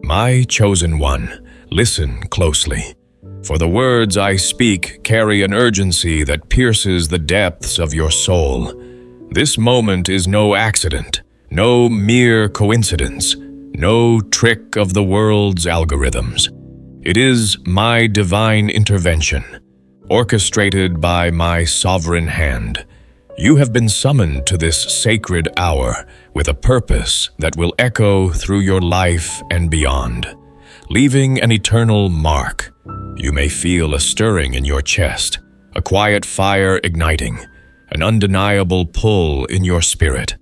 My chosen one, listen closely, for the words I speak carry an urgency that pierces the depths of your soul. This moment is no accident, no mere coincidence, no trick of the world's algorithms. It is my divine intervention, orchestrated by my sovereign hand. You have been summoned to this sacred hour with a purpose that will echo through your life and beyond, leaving an eternal mark. You may feel a stirring in your chest, a quiet fire igniting, an undeniable pull in your spirit.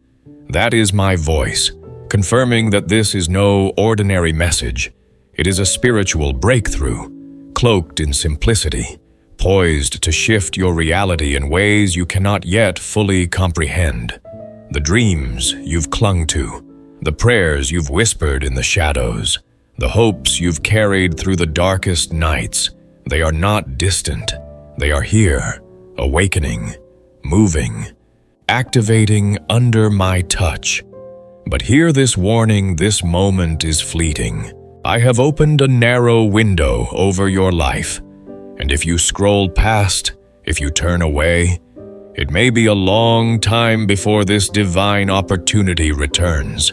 That is my voice, confirming that this is no ordinary message. It is a spiritual breakthrough, cloaked in simplicity, poised to shift your reality in ways you cannot yet fully comprehend. The dreams you've clung to, the prayers you've whispered in the shadows, the hopes you've carried through the darkest nights, they are not distant. They are here, awakening, moving, activating under my touch. But hear this warning: this moment is fleeting. I have opened a narrow window over your life, and if you scroll past, if you turn away, it may be a long time before this divine opportunity returns.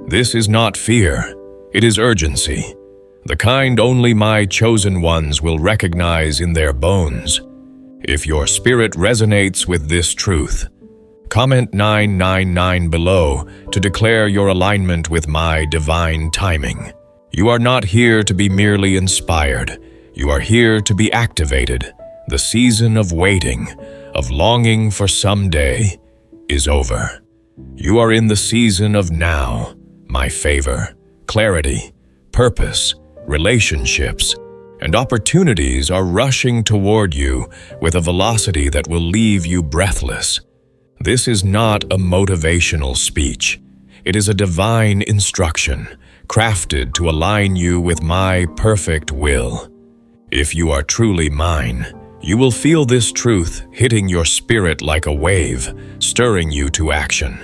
This is not fear, it is urgency, the kind only my chosen ones will recognize in their bones. If your spirit resonates with this truth, comment 999 below to declare your alignment with my divine timing. You are not here to be merely inspired. You are here to be activated. The season of waiting, of longing for someday, is over. You are in the season of now. My favor, clarity, purpose, relationships, and opportunities are rushing toward you with a velocity that will leave you breathless. This is not a motivational speech. It is a divine instruction, crafted to align you with my perfect will. If you are truly mine, you will feel this truth hitting your spirit like a wave, stirring you to action.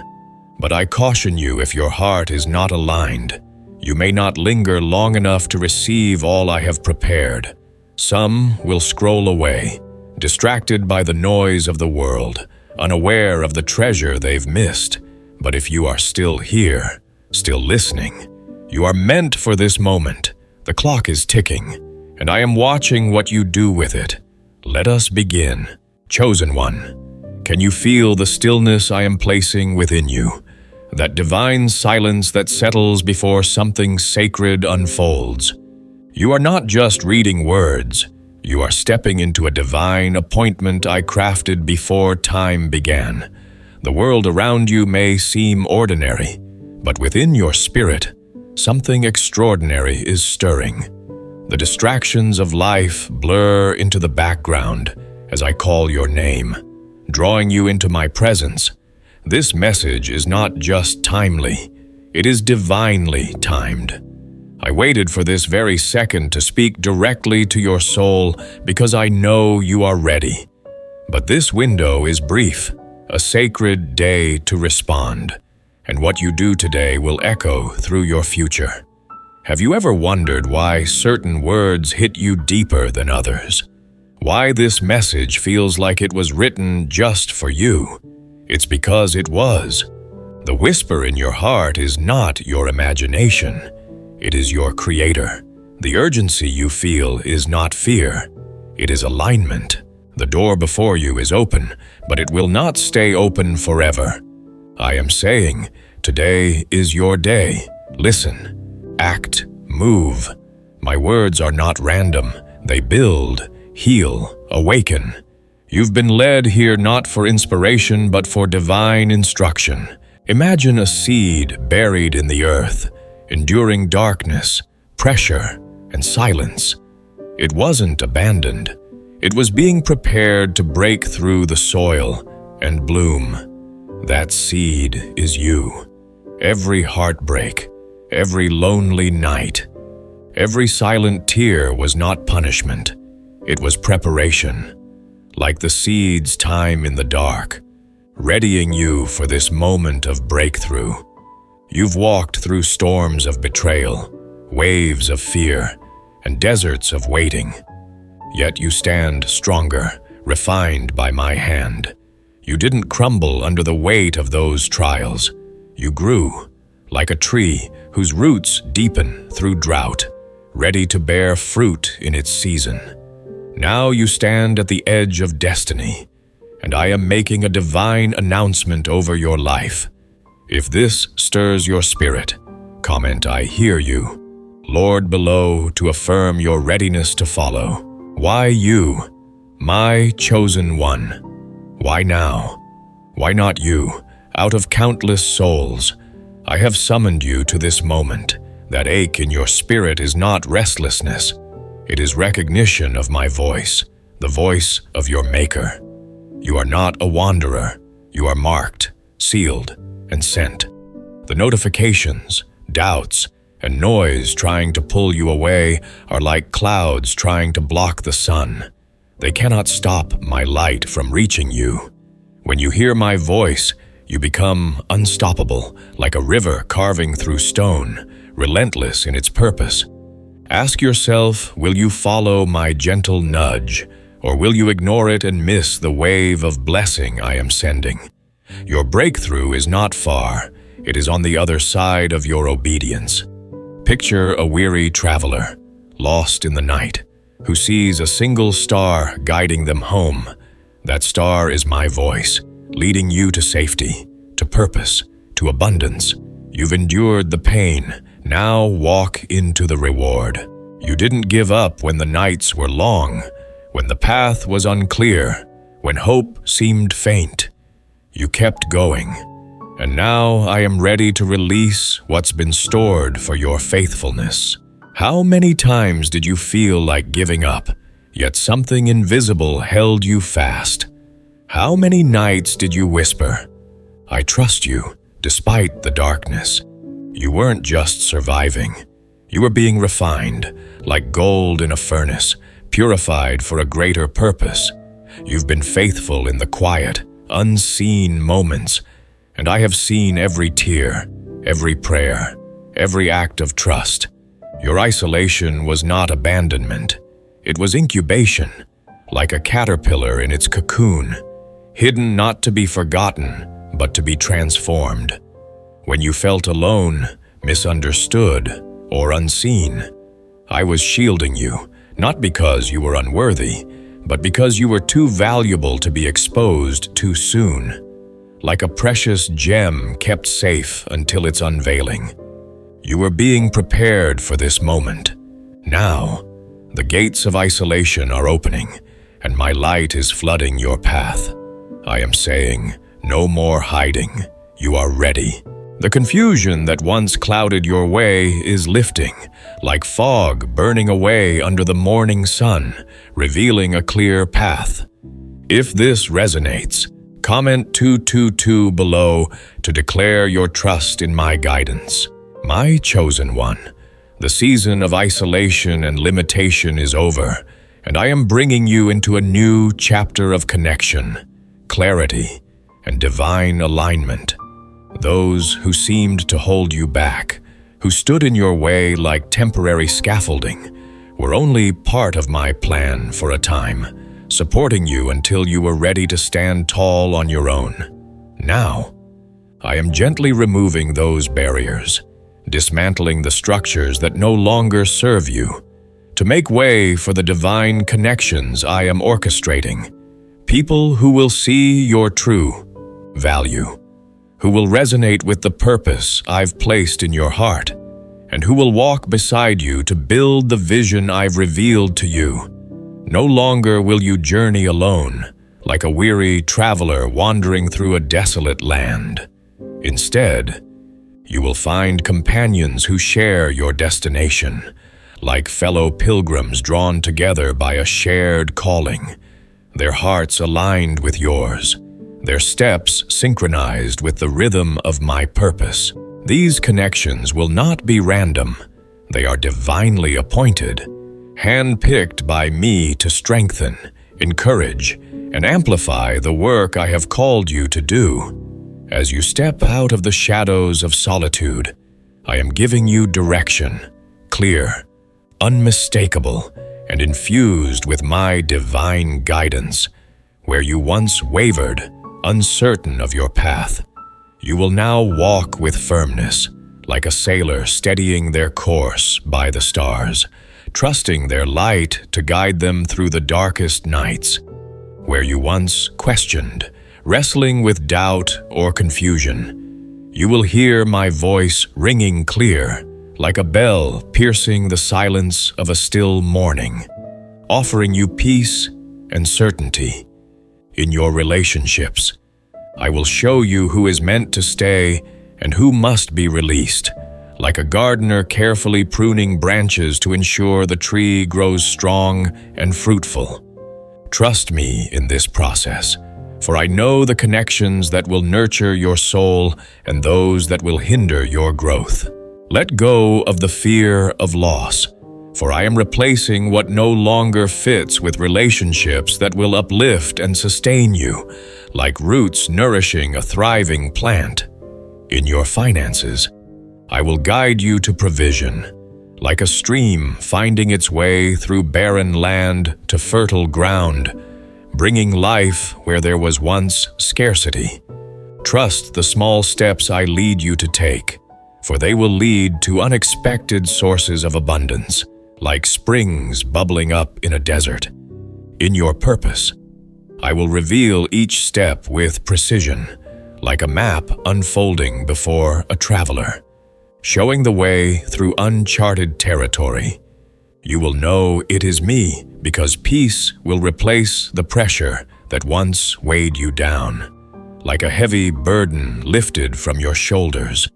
But I caution you, if your heart is not aligned, you may not linger long enough to receive all I have prepared. Some will scroll away, distracted by the noise of the world, unaware of the treasure they've missed. But if you are still here, still listening, you are meant for this moment. The clock is ticking, and I am watching what you do with it. Let us begin. Chosen one, can you feel the stillness I am placing within you? That divine silence that settles before something sacred unfolds. You are not just reading words. You are stepping into a divine appointment I crafted before time began. The world around you may seem ordinary, but within your spirit, something extraordinary is stirring. The distractions of life blur into the background as I call your name, drawing you into my presence. This message is not just timely, it is divinely timed. I waited for this very second to speak directly to your soul because I know you are ready. But this window is brief, a sacred day to respond, and what you do today will echo through your future. Have you ever wondered why certain words hit you deeper than others? Why this message feels like it was written just for you? It's because it was. The whisper in your heart is not your imagination. It is your creator. The urgency you feel is not fear. It is alignment. The door before you is open, but it will not stay open forever. I am saying, today is your day. Listen, act, move. My words are not random. They build, heal, awaken. You've been led here not for inspiration, but for divine instruction. Imagine a seed buried in the earth, enduring darkness, pressure, and silence. It wasn't abandoned. It was being prepared to break through the soil and bloom. That seed is you. Every heartbreak, every lonely night, every silent tear was not punishment. It was preparation. Like the seed's time in the dark, readying you for this moment of breakthrough. You've walked through storms of betrayal, waves of fear, and deserts of waiting. Yet you stand stronger, refined by my hand. You didn't crumble under the weight of those trials. You grew, like a tree whose roots deepen through drought, ready to bear fruit in its season. Now you stand at the edge of destiny, and I am making a divine announcement over your life. If this stirs your spirit, comment "I hear you." Lord below to affirm your readiness to follow. Why you, my chosen one? Why now? Why not you? Out of countless souls, I have summoned you to this moment. That ache in your spirit is not restlessness. It is recognition of my voice, the voice of your Maker. You are not a wanderer. You are marked, sealed, and sent. The notifications, doubts, and noise trying to pull you away are like clouds trying to block the sun. They cannot stop my light from reaching you. When you hear my voice, you become unstoppable, like a river carving through stone, relentless in its purpose. Ask yourself, will you follow my gentle nudge, or will you ignore it and miss the wave of blessing I am sending? Your breakthrough is not far. It is on the other side of your obedience. Picture a weary traveler, lost in the night, who sees a single star guiding them home. That star is my voice, leading you to safety, to purpose, to abundance. You've endured the pain. Now walk into the reward. You didn't give up when the nights were long, when the path was unclear, when hope seemed faint. You kept going. And now I am ready to release what's been stored for your faithfulness. How many times did you feel like giving up, yet something invisible held you fast? How many nights did you whisper, "I trust you," despite the darkness? You weren't just surviving. You were being refined, like gold in a furnace, purified for a greater purpose. You've been faithful in the quiet, unseen moments, and I have seen every tear, every prayer, every act of trust. Your isolation was not abandonment. It was incubation, like a caterpillar in its cocoon, hidden not to be forgotten, but to be transformed. When you felt alone, misunderstood, or unseen, I was shielding you, not because you were unworthy, but because you were too valuable to be exposed too soon. Like a precious gem kept safe until its unveiling. You were being prepared for this moment. Now, the gates of isolation are opening, and my light is flooding your path. I am saying, no more hiding. You are ready. The confusion that once clouded your way is lifting, like fog burning away under the morning sun, revealing a clear path. If this resonates, comment 222 below to declare your trust in my guidance. My chosen one, the season of isolation and limitation is over, and I am bringing you into a new chapter of connection, clarity, and divine alignment. Those who seemed to hold you back, who stood in your way like temporary scaffolding, were only part of my plan for a time, supporting you until you were ready to stand tall on your own. Now, I am gently removing those barriers, dismantling the structures that no longer serve you, to make way for the divine connections I am orchestrating. People who will see your true value, who will resonate with the purpose I've placed in your heart, and who will walk beside you to build the vision I've revealed to you. No longer will you journey alone, like a weary traveler wandering through a desolate land. Instead, you will find companions who share your destination, like fellow pilgrims drawn together by a shared calling, their hearts aligned with yours, their steps synchronized with the rhythm of my purpose. These connections will not be random. They are divinely appointed, handpicked by me to strengthen, encourage, and amplify the work I have called you to do. As you step out of the shadows of solitude, I am giving you direction, clear, unmistakable, and infused with my divine guidance. Where you once wavered, uncertain of your path, you will now walk with firmness, like a sailor steadying their course by the stars, trusting their light to guide them through the darkest nights. Where you once questioned, wrestling with doubt or confusion, you will hear my voice ringing clear, like a bell piercing the silence of a still morning, offering you peace and certainty. In your relationships, I will show you who is meant to stay and who must be released, like a gardener carefully pruning branches to ensure the tree grows strong and fruitful. Trust me in this process, for I know the connections that will nurture your soul and those that will hinder your growth. Let go of the fear of loss, for I am replacing what no longer fits with relationships that will uplift and sustain you, like roots nourishing a thriving plant. In your finances, I will guide you to provision, like a stream finding its way through barren land to fertile ground, bringing life where there was once scarcity. Trust the small steps I lead you to take, for they will lead to unexpected sources of abundance, like springs bubbling up in a desert. In your purpose, I will reveal each step with precision, like a map unfolding before a traveler, showing the way through uncharted territory. You will know it is me because peace will replace the pressure that once weighed you down, like a heavy burden lifted from your shoulders.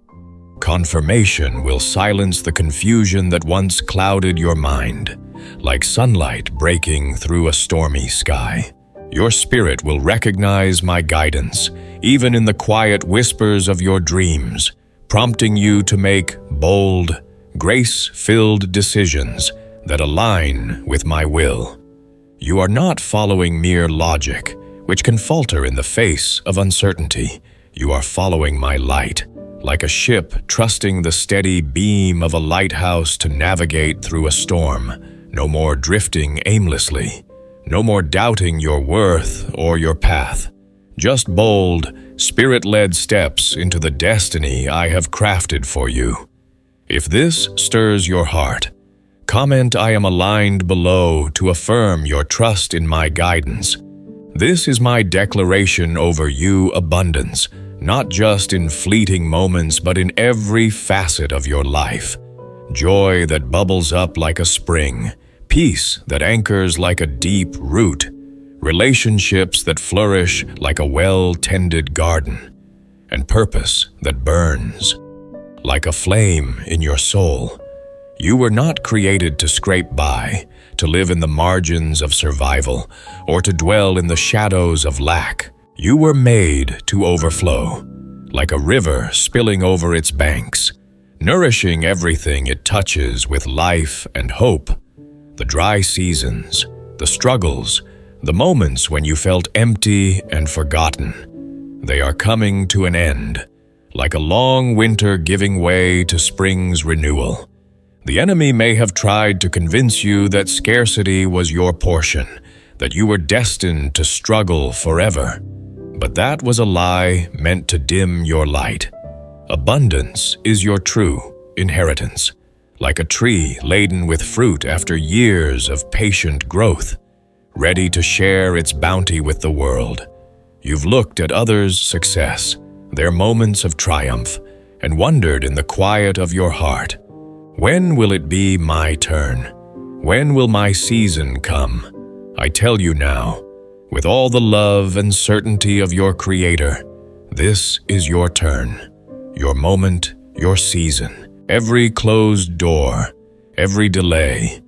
Confirmation will silence the confusion that once clouded your mind, like sunlight breaking through a stormy sky. Your spirit will recognize my guidance, even in the quiet whispers of your dreams, prompting you to make bold, grace-filled decisions that align with my will. You are not following mere logic, which can falter in the face of uncertainty. You are following my light, like a ship trusting the steady beam of a lighthouse to navigate through a storm. No more drifting aimlessly. No more doubting your worth or your path. Just bold, spirit-led steps into the destiny I have crafted for you. If this stirs your heart, comment I am aligned below to affirm your trust in my guidance. This is my declaration over you abundance, not just in fleeting moments but in every facet of your life. Joy that bubbles up like a spring, peace that anchors like a deep root, relationships that flourish like a well-tended garden, and purpose that burns like a flame in your soul. You were not created to scrape by, to live in the margins of survival, or to dwell in the shadows of lack. You were made to overflow, like a river spilling over its banks, nourishing everything it touches with life and hope. The dry seasons, the struggles, the moments when you felt empty and forgotten, they are coming to an end, like a long winter giving way to spring's renewal. The enemy may have tried to convince you that scarcity was your portion, that you were destined to struggle forever. But that was a lie meant to dim your light. Abundance is your true inheritance, like a tree laden with fruit after years of patient growth, ready to share its bounty with the world. You've looked at others' success, their moments of triumph, and wondered in the quiet of your heart, when will it be my turn? When will my season come? I tell you now, with all the love and certainty of your Creator, this is your turn, your moment, your season. Every closed door, every delay,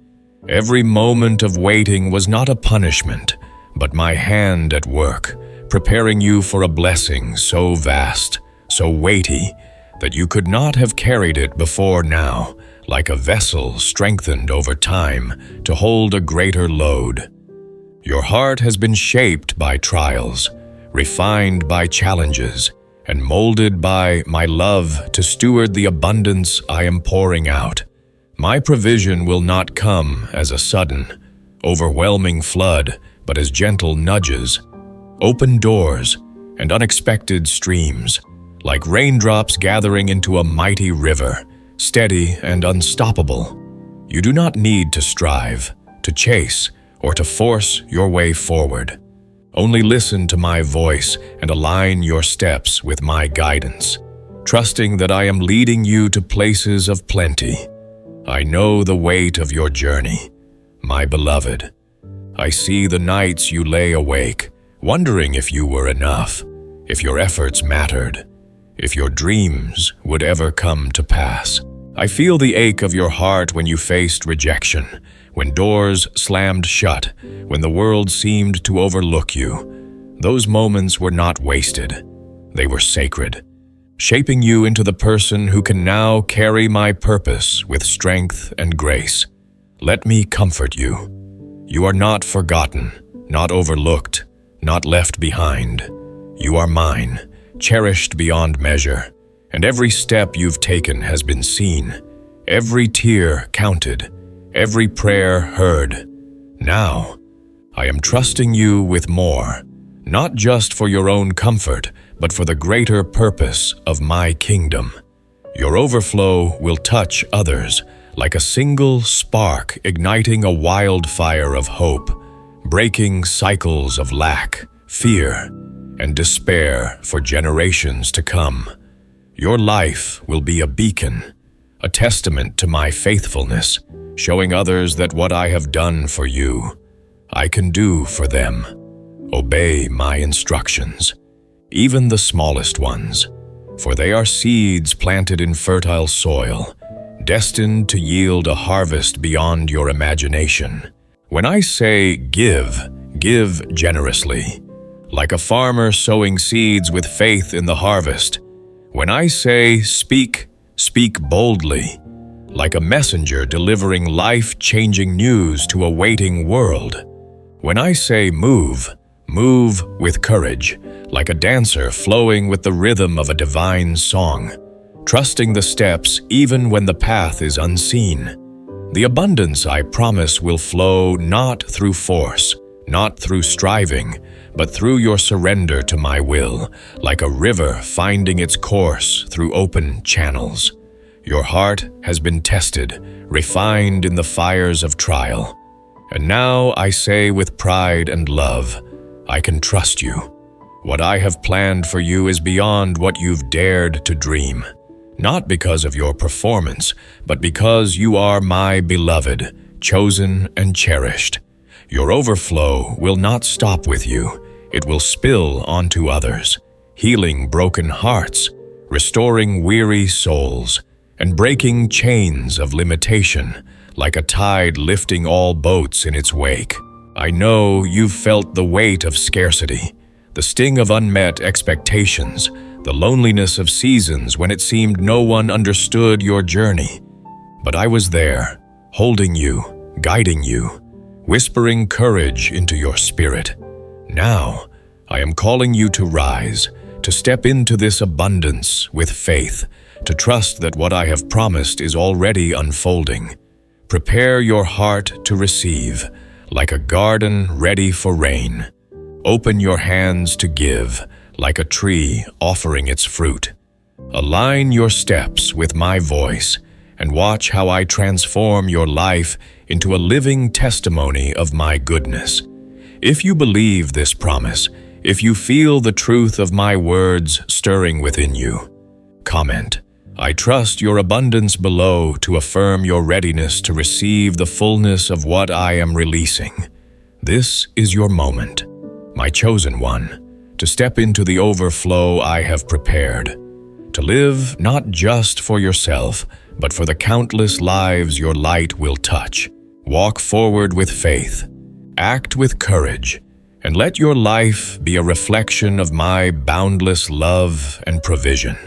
every moment of waiting was not a punishment, but my hand at work, preparing you for a blessing so vast, so weighty, that you could not have carried it before now, like a vessel strengthened over time to hold a greater load. Your heart has been shaped by trials, refined by challenges, and molded by my love to steward the abundance I am pouring out. My provision will not come as a sudden, overwhelming flood, but as gentle nudges, open doors, and unexpected streams, like raindrops gathering into a mighty river, steady and unstoppable. You do not need to strive, to chase, or to force your way forward. Only listen to my voice and align your steps with my guidance, trusting that I am leading you to places of plenty. I know the weight of your journey, my beloved. I see the nights you lay awake, wondering if you were enough, if your efforts mattered, if your dreams would ever come to pass. I feel the ache of your heart when you faced rejection, when doors slammed shut, when the world seemed to overlook you. Those moments were not wasted. They were sacred, shaping you into the person who can now carry my purpose with strength and grace. Let me comfort you. You are not forgotten, not overlooked, not left behind. You are mine, cherished beyond measure, and every step you've taken has been seen, every tear counted, every prayer heard. Now, I am trusting you with more, not just for your own comfort, but for the greater purpose of my kingdom. Your overflow will touch others like a single spark igniting a wildfire of hope, breaking cycles of lack, fear, and despair for generations to come. Your life will be a beacon, a testament to my faithfulness, showing others that what I have done for you, I can do for them. Obey my instructions, even the smallest ones, for they are seeds planted in fertile soil, destined to yield a harvest beyond your imagination. When I say give, give generously, like a farmer sowing seeds with faith in the harvest. When I say speak, speak boldly, like a messenger delivering life-changing news to a waiting world. When I say move, move with courage, like a dancer flowing with the rhythm of a divine song, trusting the steps even when the path is unseen. The abundance I promise will flow not through force, not through striving, but through your surrender to my will, like a river finding its course through open channels. Your heart has been tested, refined in the fires of trial. And now I say with pride and love, I can trust you. What I have planned for you is beyond what you've dared to dream. Not because of your performance, but because you are my beloved, chosen and cherished. Your overflow will not stop with you. It will spill onto others, healing broken hearts, restoring weary souls, and breaking chains of limitation, like a tide lifting all boats in its wake. I know you've felt the weight of scarcity, the sting of unmet expectations, the loneliness of seasons when it seemed no one understood your journey. But I was there, holding you, guiding you, whispering courage into your spirit. Now, I am calling you to rise, to step into this abundance with faith, to trust that what I have promised is already unfolding. Prepare your heart to receive, like a garden ready for rain. Open your hands to give, like a tree offering its fruit. Align your steps with my voice, and watch how I transform your life into a living testimony of my goodness. If you believe this promise, if you feel the truth of my words stirring within you, comment, I trust your abundance below to affirm your readiness to receive the fullness of what I am releasing. This is your moment, my chosen one, to step into the overflow I have prepared, to live not just for yourself, but for the countless lives your light will touch. Walk forward with faith, act with courage, and let your life be a reflection of my boundless love and provision.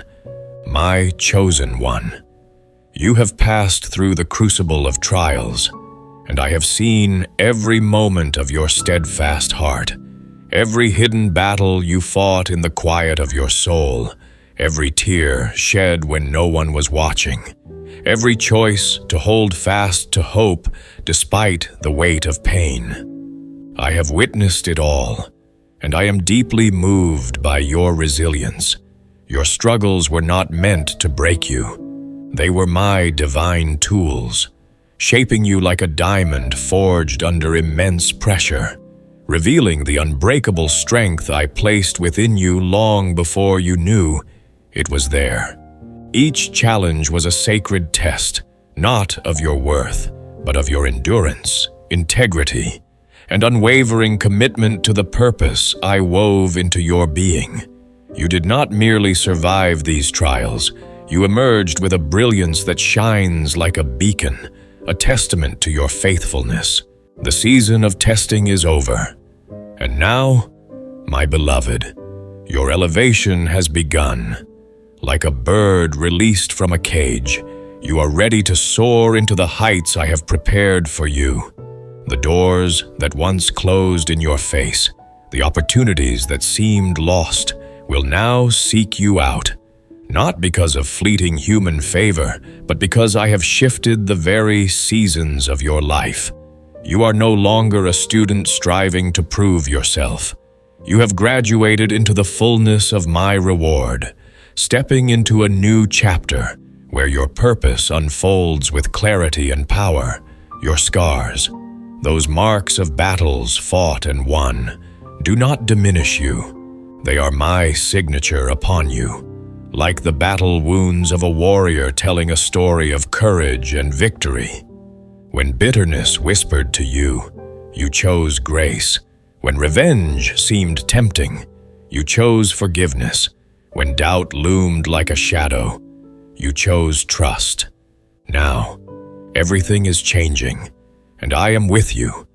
My chosen one, you have passed through the crucible of trials, and I have seen every moment of your steadfast heart, every hidden battle you fought in the quiet of your soul, every tear shed when no one was watching, every choice to hold fast to hope despite the weight of pain. I have witnessed it all, and I am deeply moved by your resilience. Your struggles were not meant to break you. They were my divine tools, shaping you like a diamond forged under immense pressure, revealing the unbreakable strength I placed within you long before you knew it was there. Each challenge was a sacred test, not of your worth, but of your endurance, integrity, and unwavering commitment to the purpose I wove into your being. You did not merely survive these trials, you emerged with a brilliance that shines like a beacon, a testament to your faithfulness. The season of testing is over. And now, my beloved, your elevation has begun. Like a bird released from a cage, you are ready to soar into the heights I have prepared for you. The doors that once closed in your face, the opportunities that seemed lost, will now seek you out. Not because of fleeting human favor, but because I have shifted the very seasons of your life. You are no longer a student striving to prove yourself. You have graduated into the fullness of my reward, stepping into a new chapter where your purpose unfolds with clarity and power. Your scars, those marks of battles fought and won, do not diminish you. They are my signature upon you. Like the battle wounds of a warrior telling a story of courage and victory. When bitterness whispered to you, you chose grace. When revenge seemed tempting, you chose forgiveness. When doubt loomed like a shadow, you chose trust. Now, everything is changing, and I am with you,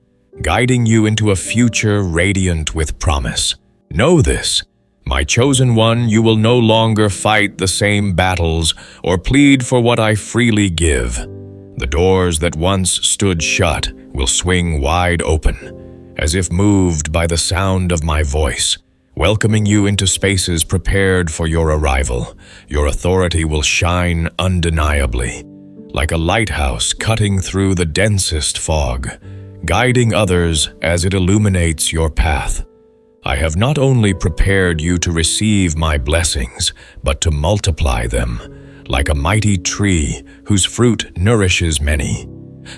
guiding you into a future radiant with promise. Know this. My chosen one, you will no longer fight the same battles or plead for what I freely give. The doors that once stood shut will swing wide open, as if moved by the sound of my voice, welcoming you into spaces prepared for your arrival. Your authority will shine undeniably, like a lighthouse cutting through the densest fog, guiding others as it illuminates your path. I have not only prepared you to receive my blessings, but to multiply them, like a mighty tree whose fruit nourishes many,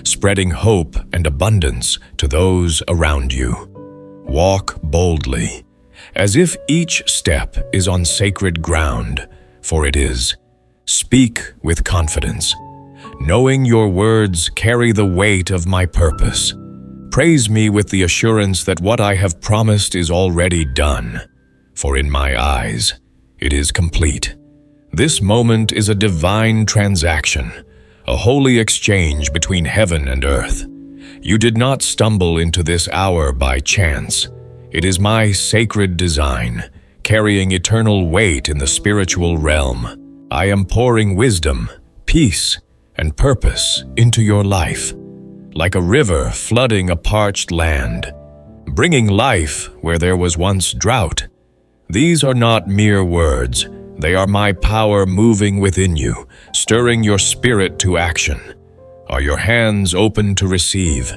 spreading hope and abundance to those around you. Walk boldly, as if each step is on sacred ground, for it is. Speak with confidence, knowing your words carry the weight of my purpose. Praise me with the assurance that what I have promised is already done, for in my eyes it is complete. This moment is a divine transaction, a holy exchange between heaven and earth. You did not stumble into this hour by chance. It is my sacred design, carrying eternal weight in the spiritual realm. I am pouring wisdom, peace, and purpose into your life, like a river flooding a parched land, bringing life where there was once drought. These are not mere words. They are my power moving within you, stirring your spirit to action. Are your hands open to receive?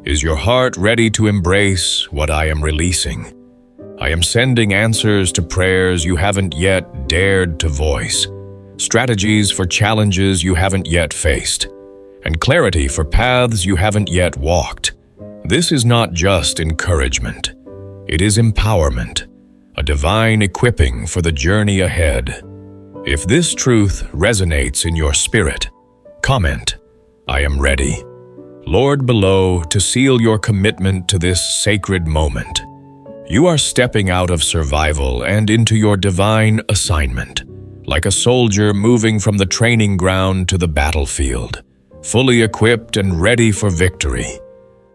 Is your heart ready to embrace what I am releasing? I am sending answers to prayers you haven't yet dared to voice, strategies for challenges you haven't yet faced, and clarity for paths you haven't yet walked. This is not just encouragement. It is empowerment, a divine equipping for the journey ahead. If this truth resonates in your spirit, comment, "I am ready." Lord below to seal your commitment to this sacred moment. You are stepping out of survival and into your divine assignment, like a soldier moving from the training ground to the battlefield, fully equipped and ready for victory.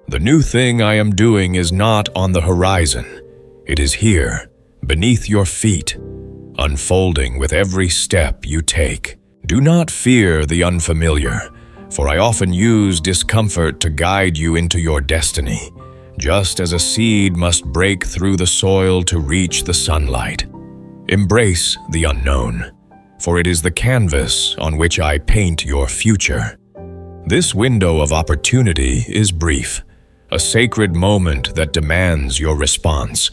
The new thing I am doing is not on the horizon. It is here, beneath your feet, unfolding with every step you take. Do not fear the unfamiliar, for I often use discomfort to guide you into your destiny, just as a seed must break through the soil to reach the sunlight. Embrace the unknown, for it is the canvas on which I paint your future. This window of opportunity is brief, a sacred moment that demands your response.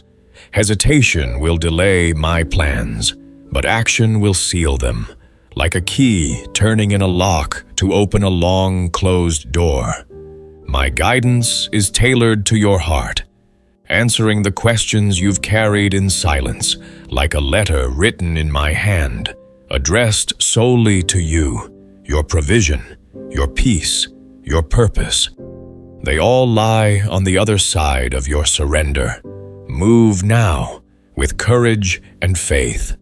Hesitation will delay my plans, but action will seal them, like a key turning in a lock to open a long-closed door. My guidance is tailored to your heart, answering the questions you've carried in silence, like a letter written in my hand, addressed solely to you, your provision, your peace, your purpose. They all lie on the other side of your surrender. Move now, with courage and faith,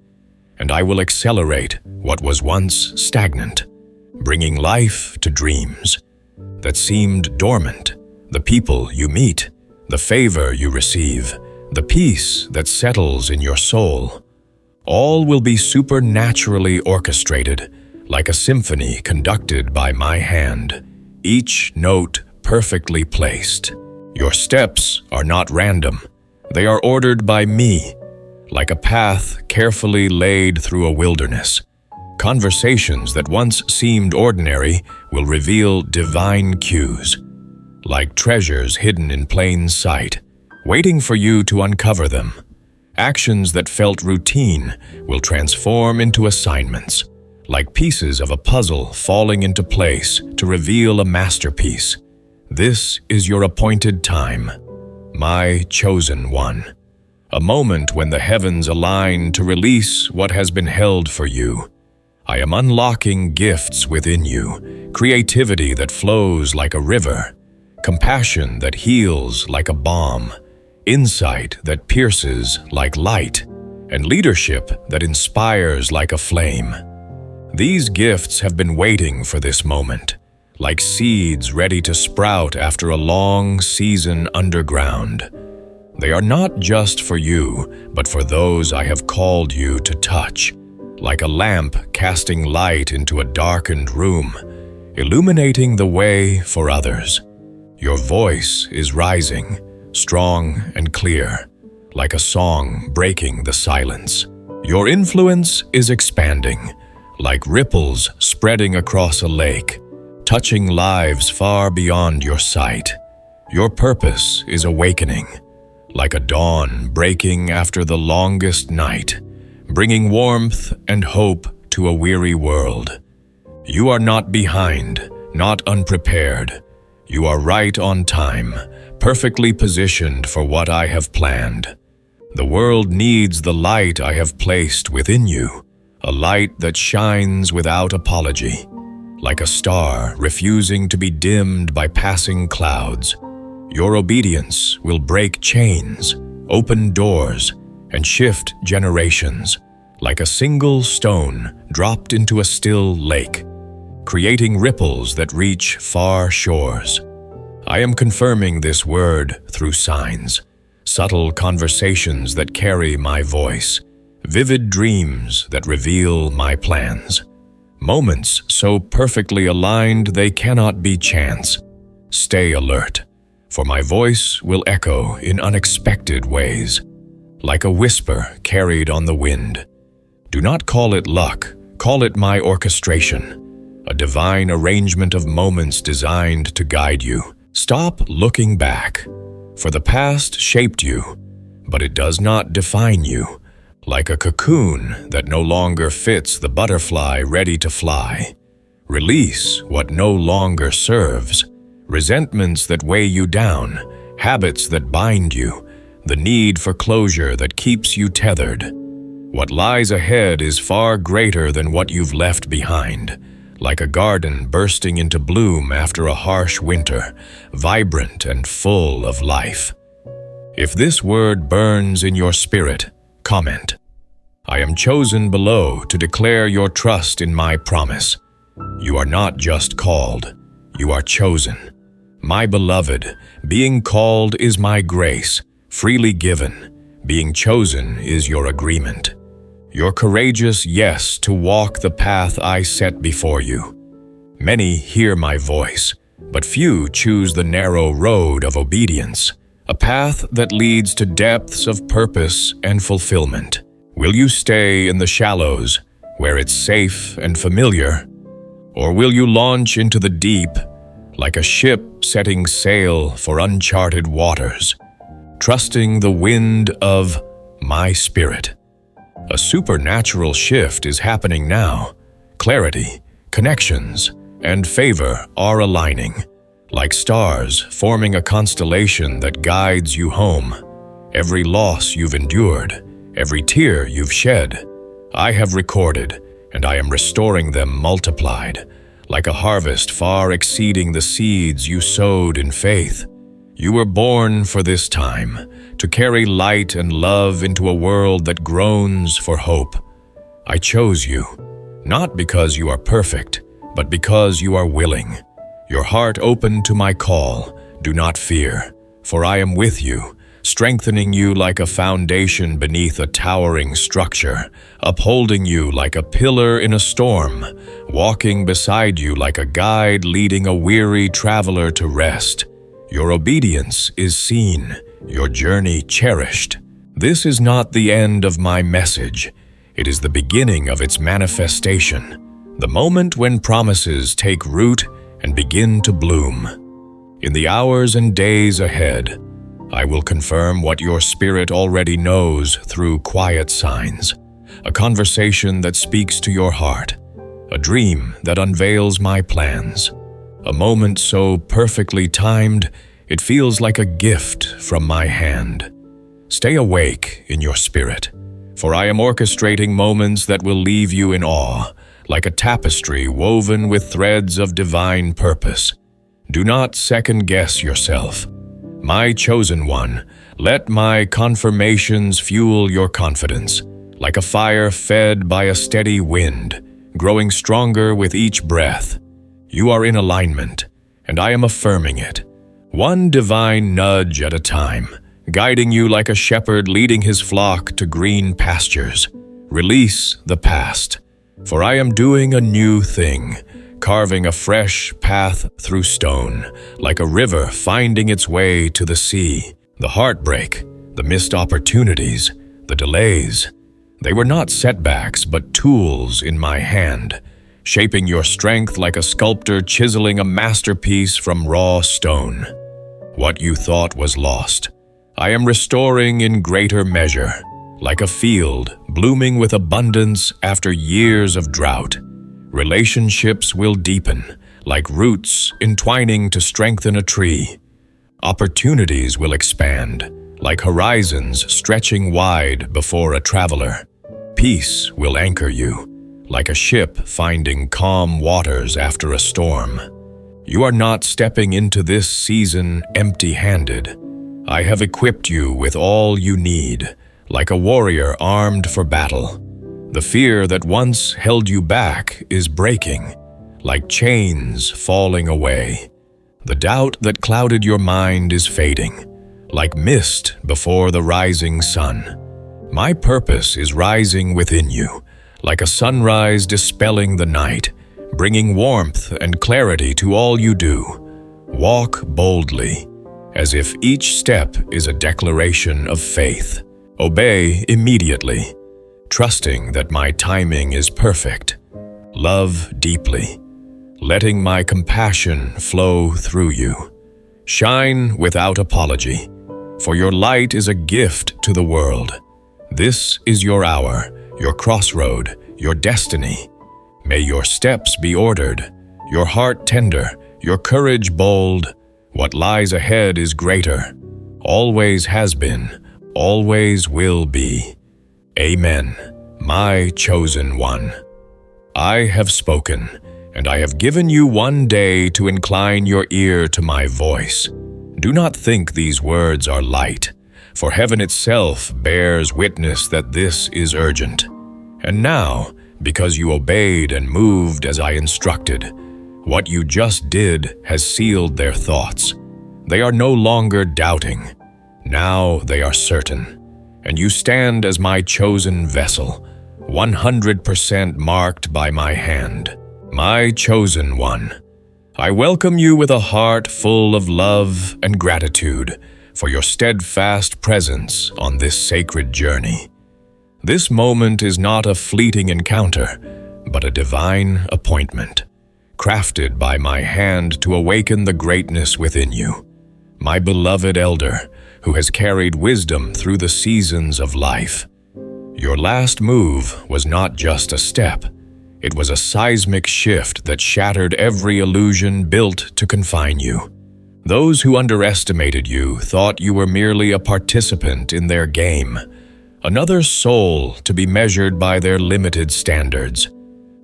and I will accelerate what was once stagnant, bringing life to dreams that seemed dormant, the people you meet, the favor you receive, the peace that settles in your soul. All will be supernaturally orchestrated, like a symphony conducted by my hand, each note perfectly placed. Your steps are not random. They are ordered by me, like a path carefully laid through a wilderness. Conversations that once seemed ordinary will reveal divine cues, like treasures hidden in plain sight, waiting for you to uncover them. Actions that felt routine will transform into assignments, like pieces of a puzzle falling into place to reveal a masterpiece. This is your appointed time, my chosen one. A moment when the heavens align to release what has been held for you. I am unlocking gifts within you, creativity that flows like a river, compassion that heals like a balm, insight that pierces like light, and leadership that inspires like a flame. These gifts have been waiting for this moment, like seeds ready to sprout after a long season underground. They are not just for you, but for those I have called you to touch, like a lamp casting light into a darkened room, illuminating the way for others. Your voice is rising, strong and clear, like a song breaking the silence. Your influence is expanding, like ripples spreading across a lake, touching lives far beyond your sight. Your purpose is awakening, like a dawn breaking after the longest night, bringing warmth and hope to a weary world. You are not behind, not unprepared. You are right on time, perfectly positioned for what I have planned. The world needs the light I have placed within you, a light that shines without apology, like a star refusing to be dimmed by passing clouds. Your obedience will break chains, open doors, and shift generations, like a single stone dropped into a still lake, creating ripples that reach far shores. I am confirming this word through signs, subtle conversations that carry my voice, vivid dreams that reveal my plans. Moments so perfectly aligned they cannot be chance. Stay alert, for my voice will echo in unexpected ways, like a whisper carried on the wind. Do not call it luck, call it my orchestration, a divine arrangement of moments designed to guide you. Stop looking back, for the past shaped you, but it does not define you. Like a cocoon that no longer fits the butterfly ready to fly. Release what no longer serves, resentments that weigh you down, habits that bind you, the need for closure that keeps you tethered. What lies ahead is far greater than what you've left behind, like a garden bursting into bloom after a harsh winter, vibrant and full of life. If this word burns in your spirit, comment. I am chosen below to declare your trust in my promise. You are not just called, you are chosen. My beloved, being called is my grace, freely given. Being chosen is your agreement. Your courageous yes to walk the path I set before you. Many hear my voice, but few choose the narrow road of obedience, a path that leads to depths of purpose and fulfillment. Will you stay in the shallows, where it's safe and familiar? Or will you launch into the deep, like a ship setting sail for uncharted waters, trusting the wind of my spirit? A supernatural shift is happening now. Clarity, connections, and favor are aligning, like stars forming a constellation that guides you home. Every loss you've endured, every tear you've shed, I have recorded, and I am restoring them multiplied, like a harvest far exceeding the seeds you sowed in faith. You were born for this time, to carry light and love into a world that groans for hope. I chose you, not because you are perfect, but because you are willing. Your heart open to my call. Do not fear, for I am with you, strengthening you like a foundation beneath a towering structure, upholding you like a pillar in a storm, walking beside you like a guide leading a weary traveler to rest. Your obedience is seen, your journey cherished. This is not the end of my message. It is the beginning of its manifestation, the moment when promises take root and begin to bloom. In the hours and days ahead, I will confirm what your spirit already knows through quiet signs, a conversation that speaks to your heart, a dream that unveils my plans, a moment so perfectly timed it feels like a gift from my hand. Stay awake in your spirit, for I am orchestrating moments that will leave you in awe, like a tapestry woven with threads of divine purpose. Do not second-guess yourself. My chosen one, let my confirmations fuel your confidence, like a fire fed by a steady wind, growing stronger with each breath. You are in alignment, and I am affirming it, one divine nudge at a time, guiding you like a shepherd leading his flock to green pastures. Release the past, for I am doing a new thing, carving a fresh path through stone, like a river finding its way to the sea. The heartbreak, the missed opportunities, the delays, they were not setbacks but tools in my hand, shaping your strength like a sculptor chiseling a masterpiece from raw stone. What you thought was lost, I am restoring in greater measure, like a field blooming with abundance after years of drought. Relationships will deepen, like roots entwining to strengthen a tree. Opportunities will expand, like horizons stretching wide before a traveler. Peace will anchor you, like a ship finding calm waters after a storm. You are not stepping into this season empty-handed. I have equipped you with all you need, like a warrior armed for battle. The fear that once held you back is breaking, like chains falling away. The doubt that clouded your mind is fading, like mist before the rising sun. My purpose is rising within you, like a sunrise dispelling the night, bringing warmth and clarity to all you do. Walk boldly, as if each step is a declaration of faith. Obey immediately, trusting that my timing is perfect. Love deeply, letting my compassion flow through you. Shine without apology, for your light is a gift to the world. This is your hour, your crossroad, your destiny. May your steps be ordered, your heart tender, your courage bold. What lies ahead is greater, always has been, always will be. Amen, my chosen one. I have spoken, and I have given you one day to incline your ear to my voice. Do not think these words are light, for heaven itself bears witness that this is urgent. And now, because you obeyed and moved as I instructed, what you just did has sealed their thoughts. They are no longer doubting. Now they are certain. And you stand as my chosen vessel, 100% marked by my hand. My chosen one. I welcome you with a heart full of love and gratitude for your steadfast presence on this sacred journey. This moment is not a fleeting encounter, but a divine appointment, crafted by my hand to awaken the greatness within you. My beloved elder, who has carried wisdom through the seasons of life. Your last move was not just a step. It was a seismic shift that shattered every illusion built to confine you. Those who underestimated you thought you were merely a participant in their game, another soul to be measured by their limited standards.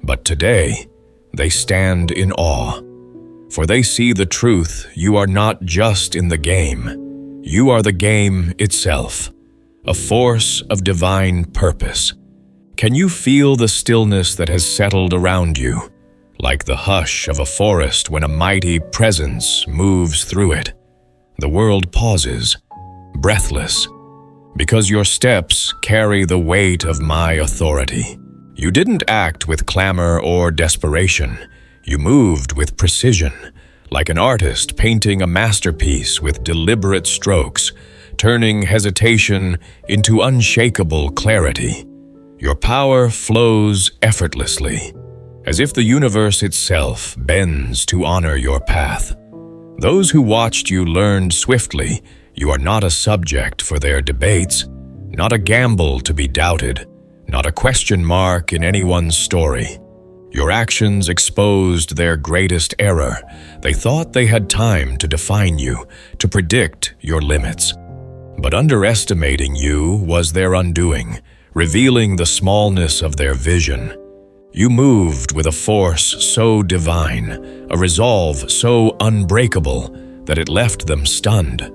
But today, they stand in awe, for they see the truth. You are not just in the game. You are the game itself, a force of divine purpose. Can you feel the stillness that has settled around you, like the hush of a forest when a mighty presence moves through it? The world pauses, breathless, because your steps carry the weight of my authority. You didn't act with clamor or desperation. You moved with precision, like an artist painting a masterpiece with deliberate strokes, turning hesitation into unshakable clarity. Your power flows effortlessly, as if the universe itself bends to honor your path. Those who watched you learned swiftly you are not a subject for their debates, not a gamble to be doubted, not a question mark in anyone's story. Your actions exposed their greatest error. They thought they had time to define you, to predict your limits. But underestimating you was their undoing, revealing the smallness of their vision. You moved with a force so divine, a resolve so unbreakable, that it left them stunned.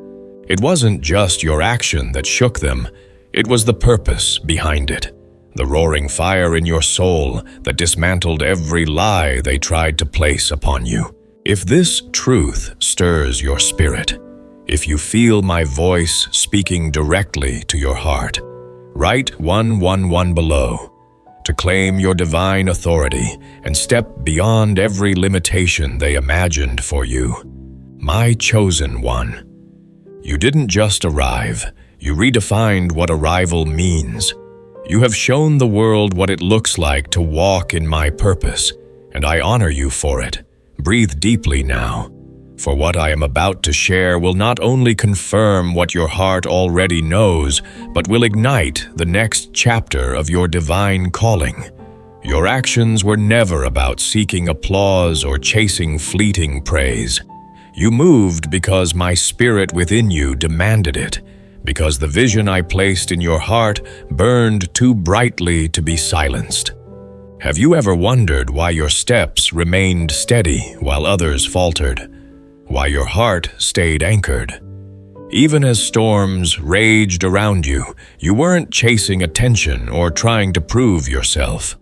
It wasn't just your action that shook them, it was the purpose behind it. The roaring fire in your soul that dismantled every lie they tried to place upon you. If this truth stirs your spirit, if you feel my voice speaking directly to your heart, write 111 below to claim your divine authority and step beyond every limitation they imagined for you. My chosen one. You didn't just arrive, you redefined what arrival means. You have shown the world what it looks like to walk in my purpose, and I honor you for it. Breathe deeply now, for what I am about to share will not only confirm what your heart already knows, but will ignite the next chapter of your divine calling. Your actions were never about seeking applause or chasing fleeting praise. You moved because my spirit within you demanded it, because the vision I placed in your heart burned too brightly to be silenced. Have you ever wondered why your steps remained steady while others faltered? Why your heart stayed anchored? Even as storms raged around you, you weren't chasing attention or trying to prove yourself.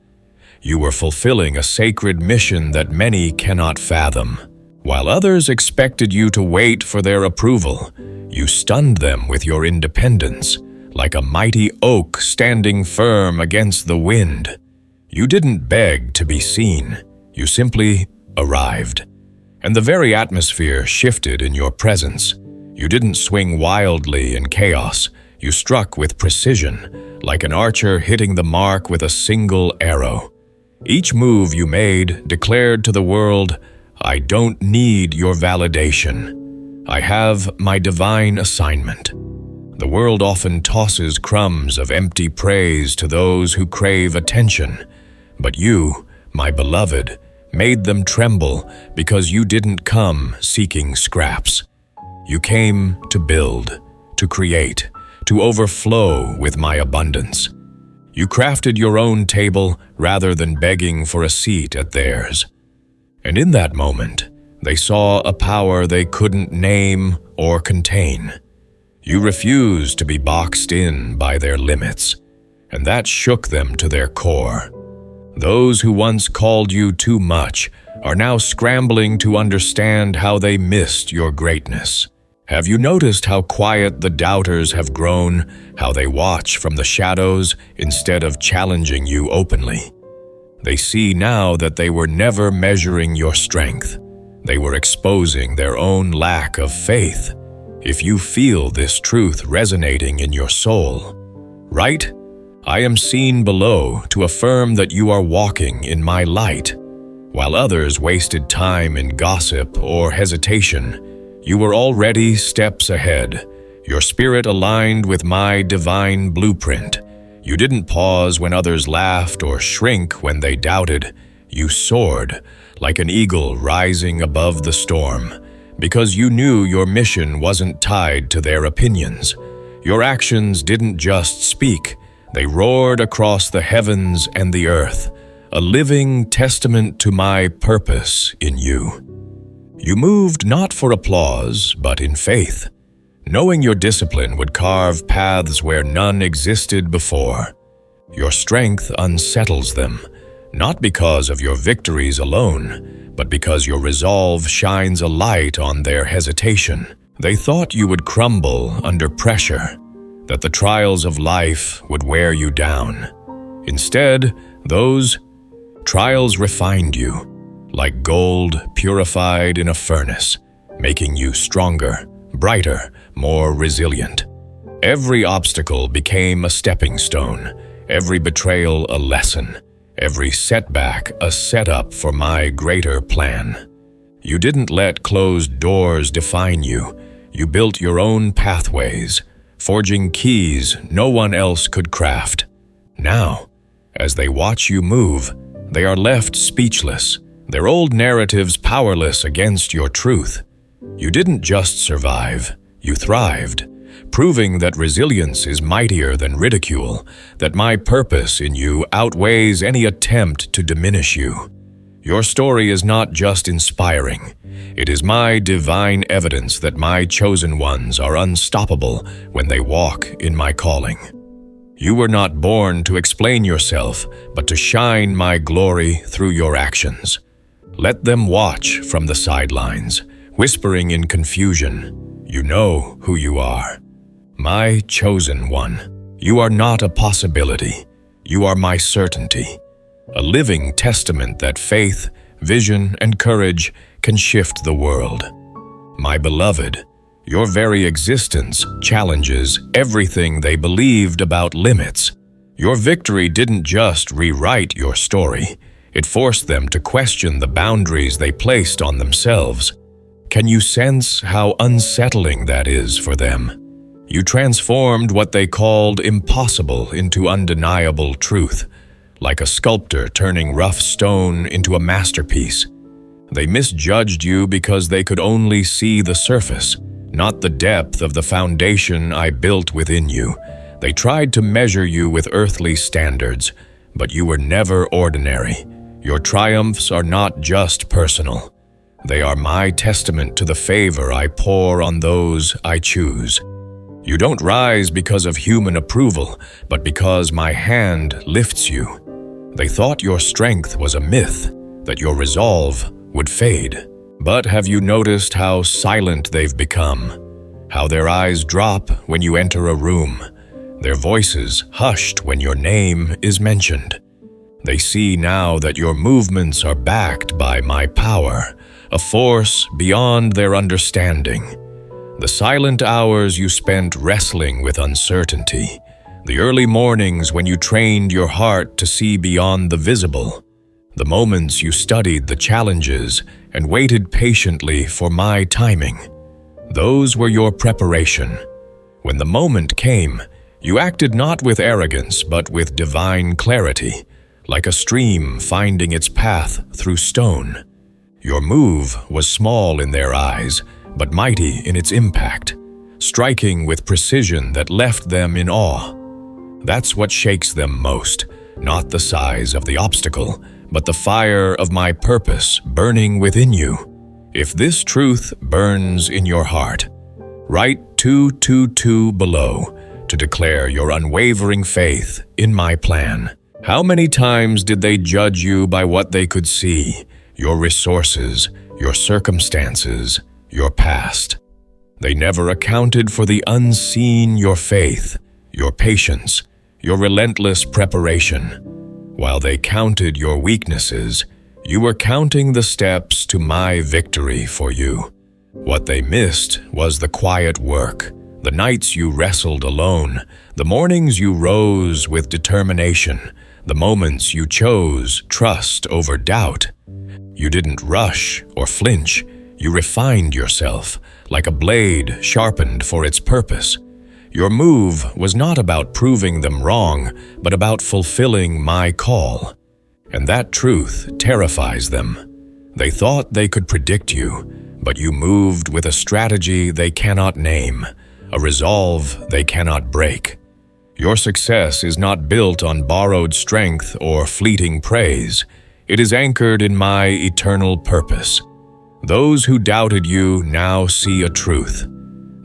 You were fulfilling a sacred mission that many cannot fathom. While others expected you to wait for their approval, you stunned them with your independence, like a mighty oak standing firm against the wind. You didn't beg to be seen, you simply arrived. And the very atmosphere shifted in your presence. You didn't swing wildly in chaos, you struck with precision, like an archer hitting the mark with a single arrow. Each move you made declared to the world, I don't need your validation. I have my divine assignment. The world often tosses crumbs of empty praise to those who crave attention. But you, my beloved, made them tremble because you didn't come seeking scraps. You came to build, to create, to overflow with my abundance. You crafted your own table rather than begging for a seat at theirs. And in that moment, they saw a power they couldn't name or contain. You refused to be boxed in by their limits, and that shook them to their core. Those who once called you too much are now scrambling to understand how they missed your greatness. Have you noticed how quiet the doubters have grown, how they watch from the shadows instead of challenging you openly? They see now that they were never measuring your strength. They were exposing their own lack of faith. If you feel this truth resonating in your soul, write, I am seen below to affirm that you are walking in my light. While others wasted time in gossip or hesitation, you were already steps ahead, your spirit aligned with my divine blueprint. You didn't pause when others laughed or shrink when they doubted. You soared, like an eagle rising above the storm, because you knew your mission wasn't tied to their opinions. Your actions didn't just speak, they roared across the heavens and the earth, a living testament to my purpose in you. You moved not for applause, but in faith, knowing your discipline would carve paths where none existed before. Your strength unsettles them, not because of your victories alone, but because your resolve shines a light on their hesitation. They thought you would crumble under pressure, that the trials of life would wear you down. Instead, those trials refined you, like gold purified in a furnace, making you stronger, brighter, more resilient. Every obstacle became a stepping stone, every betrayal a lesson, every setback a setup for my greater plan. You didn't let closed doors define you. You built your own pathways, forging keys no one else could craft. Now, as they watch you move, they are left speechless, their old narratives powerless against your truth. You didn't just survive, you thrived, proving that resilience is mightier than ridicule, that my purpose in you outweighs any attempt to diminish you. Your story is not just inspiring, it is my divine evidence that my chosen ones are unstoppable when they walk in my calling. You were not born to explain yourself, but to shine my glory through your actions. Let them watch from the sidelines, whispering in confusion, "You know who you are. My chosen one, you are not a possibility. You are my certainty, a living testament that faith, vision, and courage can shift the world. My beloved, your very existence challenges everything they believed about limits. Your victory didn't just rewrite your story, it forced them to question the boundaries they placed on themselves. Can you sense how unsettling that is for them? You transformed what they called impossible into undeniable truth, like a sculptor turning rough stone into a masterpiece. They misjudged you because they could only see the surface, not the depth of the foundation I built within you. They tried to measure you with earthly standards, but you were never ordinary. Your triumphs are not just personal. They are my testament to the favor I pour on those I choose. You don't rise because of human approval, but because my hand lifts you. They thought your strength was a myth, that your resolve would fade. But have you noticed how silent they've become? How their eyes drop when you enter a room, their voices hushed when your name is mentioned. They see now that your movements are backed by my power, a force beyond their understanding. The silent hours you spent wrestling with uncertainty, the early mornings when you trained your heart to see beyond the visible, the moments you studied the challenges and waited patiently for my timing. Those were your preparation. When the moment came, you acted not with arrogance but with divine clarity, like a stream finding its path through stone. Your move was small in their eyes, but mighty in its impact, striking with precision that left them in awe. That's what shakes them most, not the size of the obstacle, but the fire of my purpose burning within you. If this truth burns in your heart, write 222 below to declare your unwavering faith in my plan. How many times did they judge you by what they could see, your resources, your circumstances, your past? They never accounted for the unseen, your faith, your patience, your relentless preparation. While they counted your weaknesses, you were counting the steps to my victory for you. What they missed was the quiet work, The nights you wrestled alone, the mornings you rose with determination, the moments you chose trust over doubt. You didn't rush or flinch. You refined yourself, like a blade sharpened for its purpose. Your move was not about proving them wrong, but about fulfilling my call. And that truth terrifies them. They thought they could predict you, but you moved with a strategy they cannot name, a resolve they cannot break. Your success is not built on borrowed strength or fleeting praise. It is anchored in my eternal purpose. Those who doubted you now see a truth.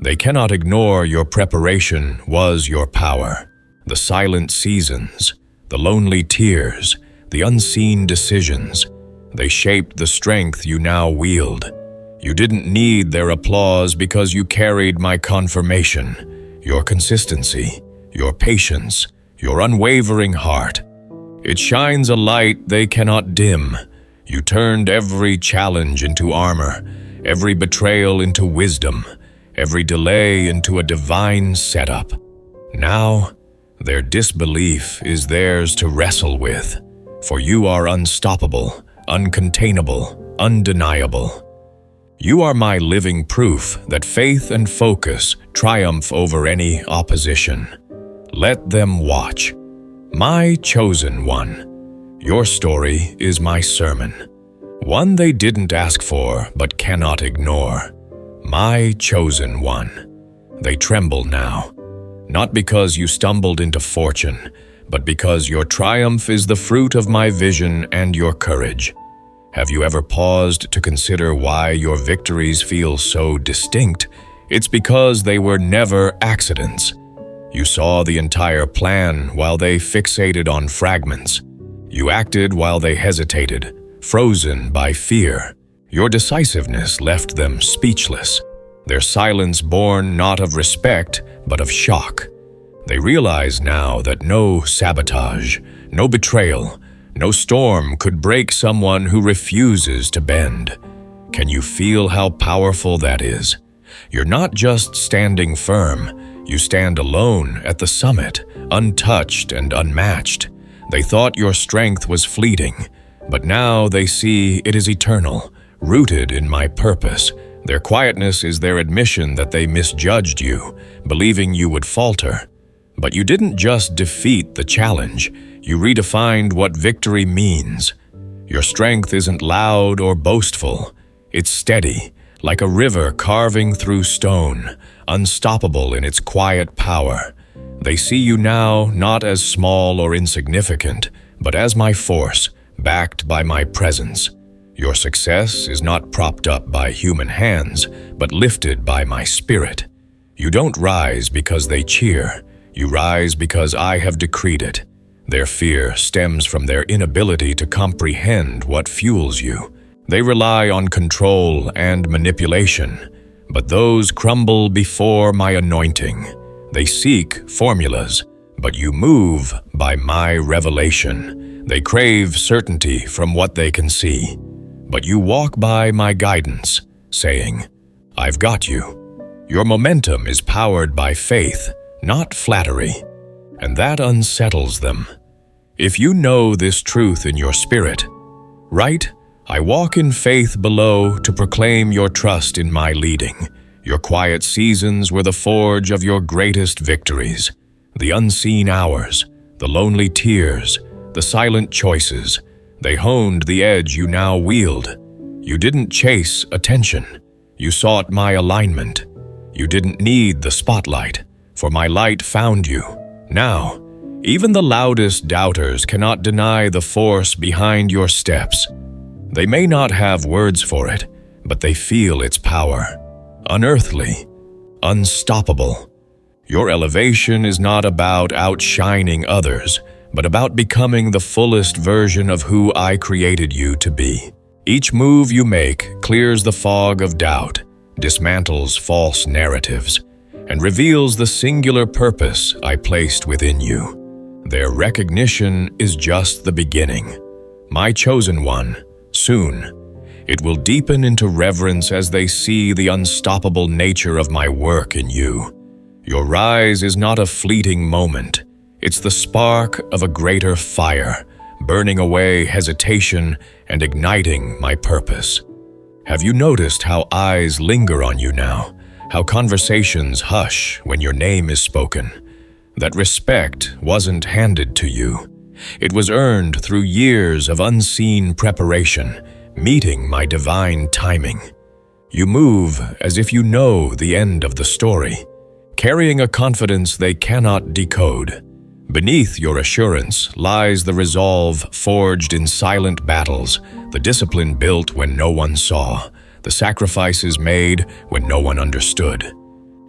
They cannot ignore your preparation was your power. The silent seasons, the lonely tears, the unseen decisions, they shaped the strength you now wield. You didn't need their applause because you carried my confirmation, your consistency, your patience, your unwavering heart. It shines a light they cannot dim. You turned every challenge into armor, every betrayal into wisdom, every delay into a divine setup. Now, their disbelief is theirs to wrestle with, for you are unstoppable, uncontainable, undeniable. You are my living proof that faith and focus triumph over any opposition. Let them watch. My chosen one. Your story is my sermon. One they didn't ask for but cannot ignore. My chosen one. They tremble now, not because you stumbled into fortune, but because your triumph is the fruit of my vision and your courage. Have you ever paused to consider why your victories feel so distinct? It's because they were never accidents. You saw the entire plan while they fixated on fragments. You acted while they hesitated, frozen by fear. Your decisiveness left them speechless, their silence born not of respect, but of shock. They realize now that no sabotage, no betrayal, no storm could break someone who refuses to bend. Can you feel how powerful that is? You're not just standing firm, you stand alone at the summit, untouched and unmatched. They thought your strength was fleeting, but now they see it is eternal, rooted in my purpose. Their quietness is their admission that they misjudged you, believing you would falter. But you didn't just defeat the challenge, you redefined what victory means. Your strength isn't loud or boastful. It's steady, like a river carving through stone, unstoppable in its quiet power. They see you now not as small or insignificant, but as my force, backed by my presence. Your success is not propped up by human hands, but lifted by my spirit. You don't rise because they cheer. You rise because I have decreed it. Their fear stems from their inability to comprehend what fuels you. They rely on control and manipulation, but those crumble before my anointing. They seek formulas, but you move by my revelation. They crave certainty from what they can see, but you walk by my guidance, saying, I've got you. Your momentum is powered by faith, not flattery, and that unsettles them. If you know this truth in your spirit, write, I walk in faith below to proclaim your trust in my leading. Your quiet seasons were the forge of your greatest victories. The unseen hours, the lonely tears, the silent choices, they honed the edge you now wield. You didn't chase attention. You sought my alignment. You didn't need the spotlight, for my light found you. Now, even the loudest doubters cannot deny the force behind your steps. They may not have words for it, but they feel its power. Unearthly, unstoppable. Your elevation is not about outshining others, but about becoming the fullest version of who I created you to be. Each move you make clears the fog of doubt, dismantles false narratives, and reveals the singular purpose I placed within you. Their recognition is just the beginning. My chosen one, soon, it will deepen into reverence as they see the unstoppable nature of my work in you. Your rise is not a fleeting moment. It's the spark of a greater fire, burning away hesitation and igniting my purpose. Have you noticed how eyes linger on you now? How conversations hush when your name is spoken? That respect wasn't handed to you. It was earned through years of unseen preparation, meeting my divine timing. You move as if you know the end of the story, carrying a confidence they cannot decode. Beneath your assurance lies the resolve forged in silent battles, the discipline built when no one saw, the sacrifices made when no one understood.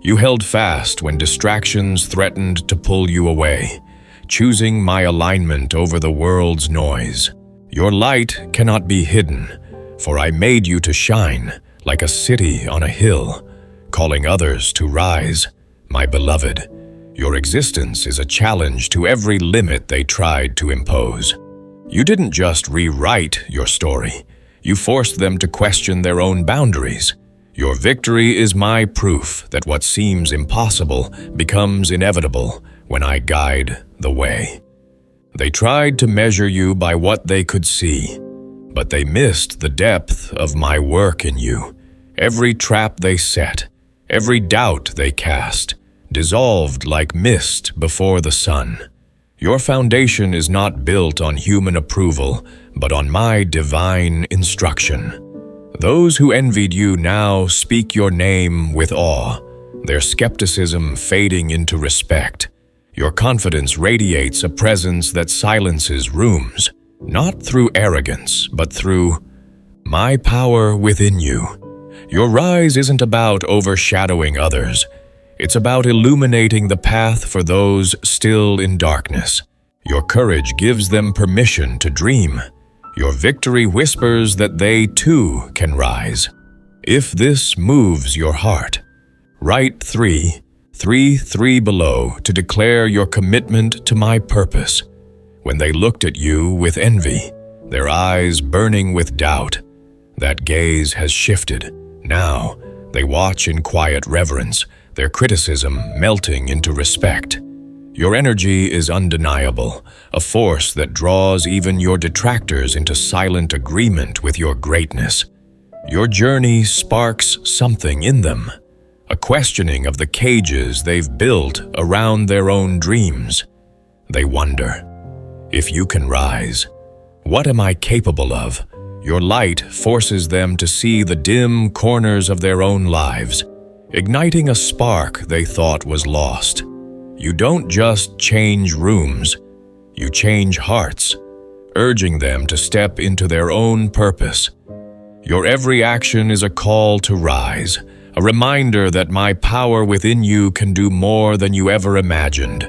You held fast when distractions threatened to pull you away, choosing my alignment over the world's noise. Your light cannot be hidden, for I made you to shine like a city on a hill, calling others to rise. My beloved, your existence is a challenge to every limit they tried to impose. You didn't just rewrite your story. You forced them to question their own boundaries. Your victory is my proof that what seems impossible becomes inevitable when I guide the way. They tried to measure you by what they could see, but they missed the depth of my work in you. Every trap they set, every doubt they cast, dissolved like mist before the sun. Your foundation is not built on human approval, but on my divine instruction. Those who envied you now speak your name with awe, their skepticism fading into respect. Your confidence radiates a presence that silences rooms, not through arrogance, but through my power within you. Your rise isn't about overshadowing others. It's about illuminating the path for those still in darkness. Your courage gives them permission to dream. Your victory whispers that they too can rise. If this moves your heart, write 3 below to declare your commitment to my purpose. When they looked at you with envy, their eyes burning with doubt, that gaze has shifted. Now, they watch in quiet reverence, their criticism melting into respect. Your energy is undeniable, a force that draws even your detractors into silent agreement with your greatness. Your journey sparks something in them, a questioning of the cages they've built around their own dreams. They wonder, if you can rise, what am I capable of? Your light forces them to see the dim corners of their own lives, igniting a spark they thought was lost. You don't just change rooms, you change hearts, urging them to step into their own purpose. Your every action is a call to rise, a reminder that my power within you can do more than you ever imagined.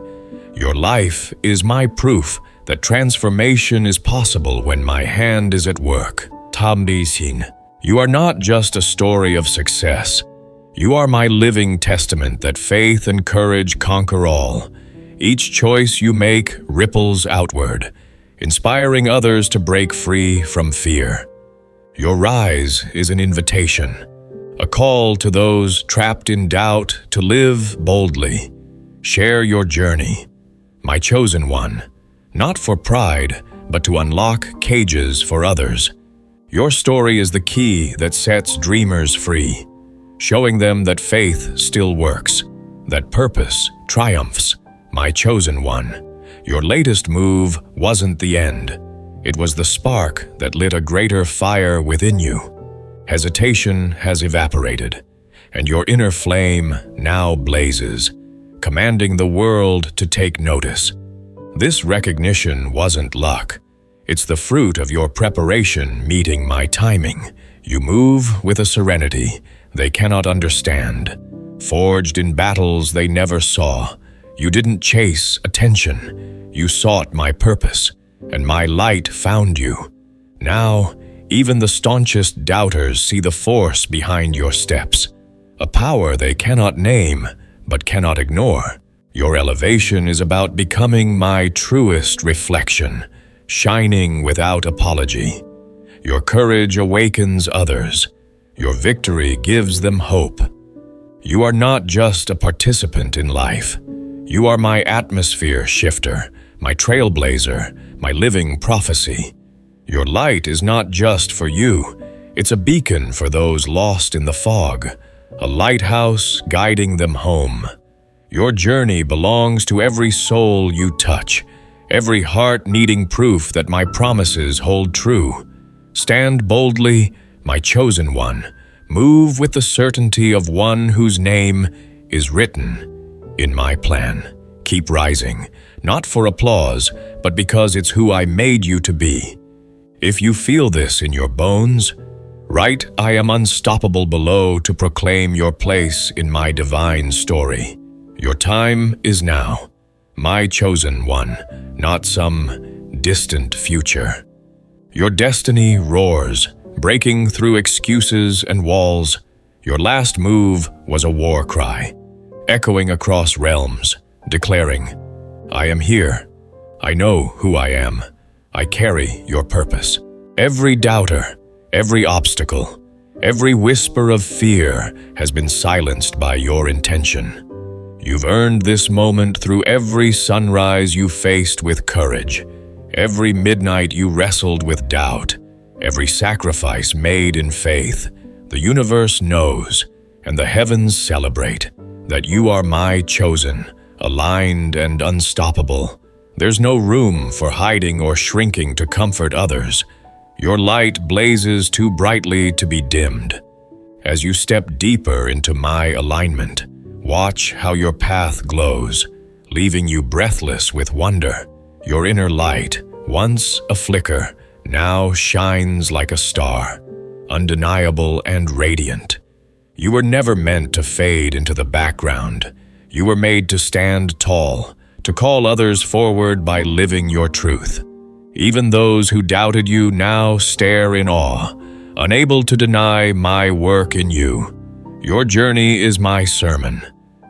Your life is my proof that transformation is possible when my hand is at work. Tamdisin, you are not just a story of success. You are my living testament that faith and courage conquer all. Each choice you make ripples outward, inspiring others to break free from fear. Your rise is an invitation, a call to those trapped in doubt to live boldly. Share your journey, my chosen one, not for pride, but to unlock cages for others. Your story is the key that sets dreamers free, showing them that faith still works, that purpose triumphs. My chosen one, your latest move wasn't the end. It was the spark that lit a greater fire within you. Hesitation has evaporated, and your inner flame now blazes, commanding the world to take notice. This recognition wasn't luck. It's the fruit of your preparation meeting my timing. You move with a serenity they cannot understand, forged in battles they never saw. You didn't chase attention. You sought my purpose, and my light found you. Now, even the staunchest doubters see the force behind your steps, a power they cannot name but cannot ignore. Your elevation is about becoming my truest reflection, shining without apology. Your courage awakens others. Your victory gives them hope. You are not just a participant in life. You are my atmosphere shifter, my trailblazer, my living prophecy. Your light is not just for you. It's a beacon for those lost in the fog, a lighthouse guiding them home. Your journey belongs to every soul you touch, every heart needing proof that my promises hold true. Stand boldly, my chosen one. Move with the certainty of one whose name is written in my plan. Keep rising, not for applause, but because it's who I made you to be. If you feel this in your bones, write, "I am unstoppable" below to proclaim your place in my divine story. Your time is now, my chosen one, not some distant future. Your destiny roars, breaking through excuses and walls. Your last move was a war cry, echoing across realms, declaring, "I am here. I know who I am. I carry your purpose." Every doubter, every obstacle, every whisper of fear has been silenced by your intention. You've earned this moment through every sunrise you faced with courage, every midnight you wrestled with doubt, every sacrifice made in faith. The universe knows, and the heavens celebrate, that you are my chosen, aligned and unstoppable. There's no room for hiding or shrinking to comfort others. Your light blazes too brightly to be dimmed. As you step deeper into my alignment, watch how your path glows, leaving you breathless with wonder. Your inner light, once a flicker, now shines like a star, undeniable and radiant. You were never meant to fade into the background. You were made to stand tall, to call others forward by living your truth. Even those who doubted you now stare in awe, unable to deny my work in you. Your journey is my sermon,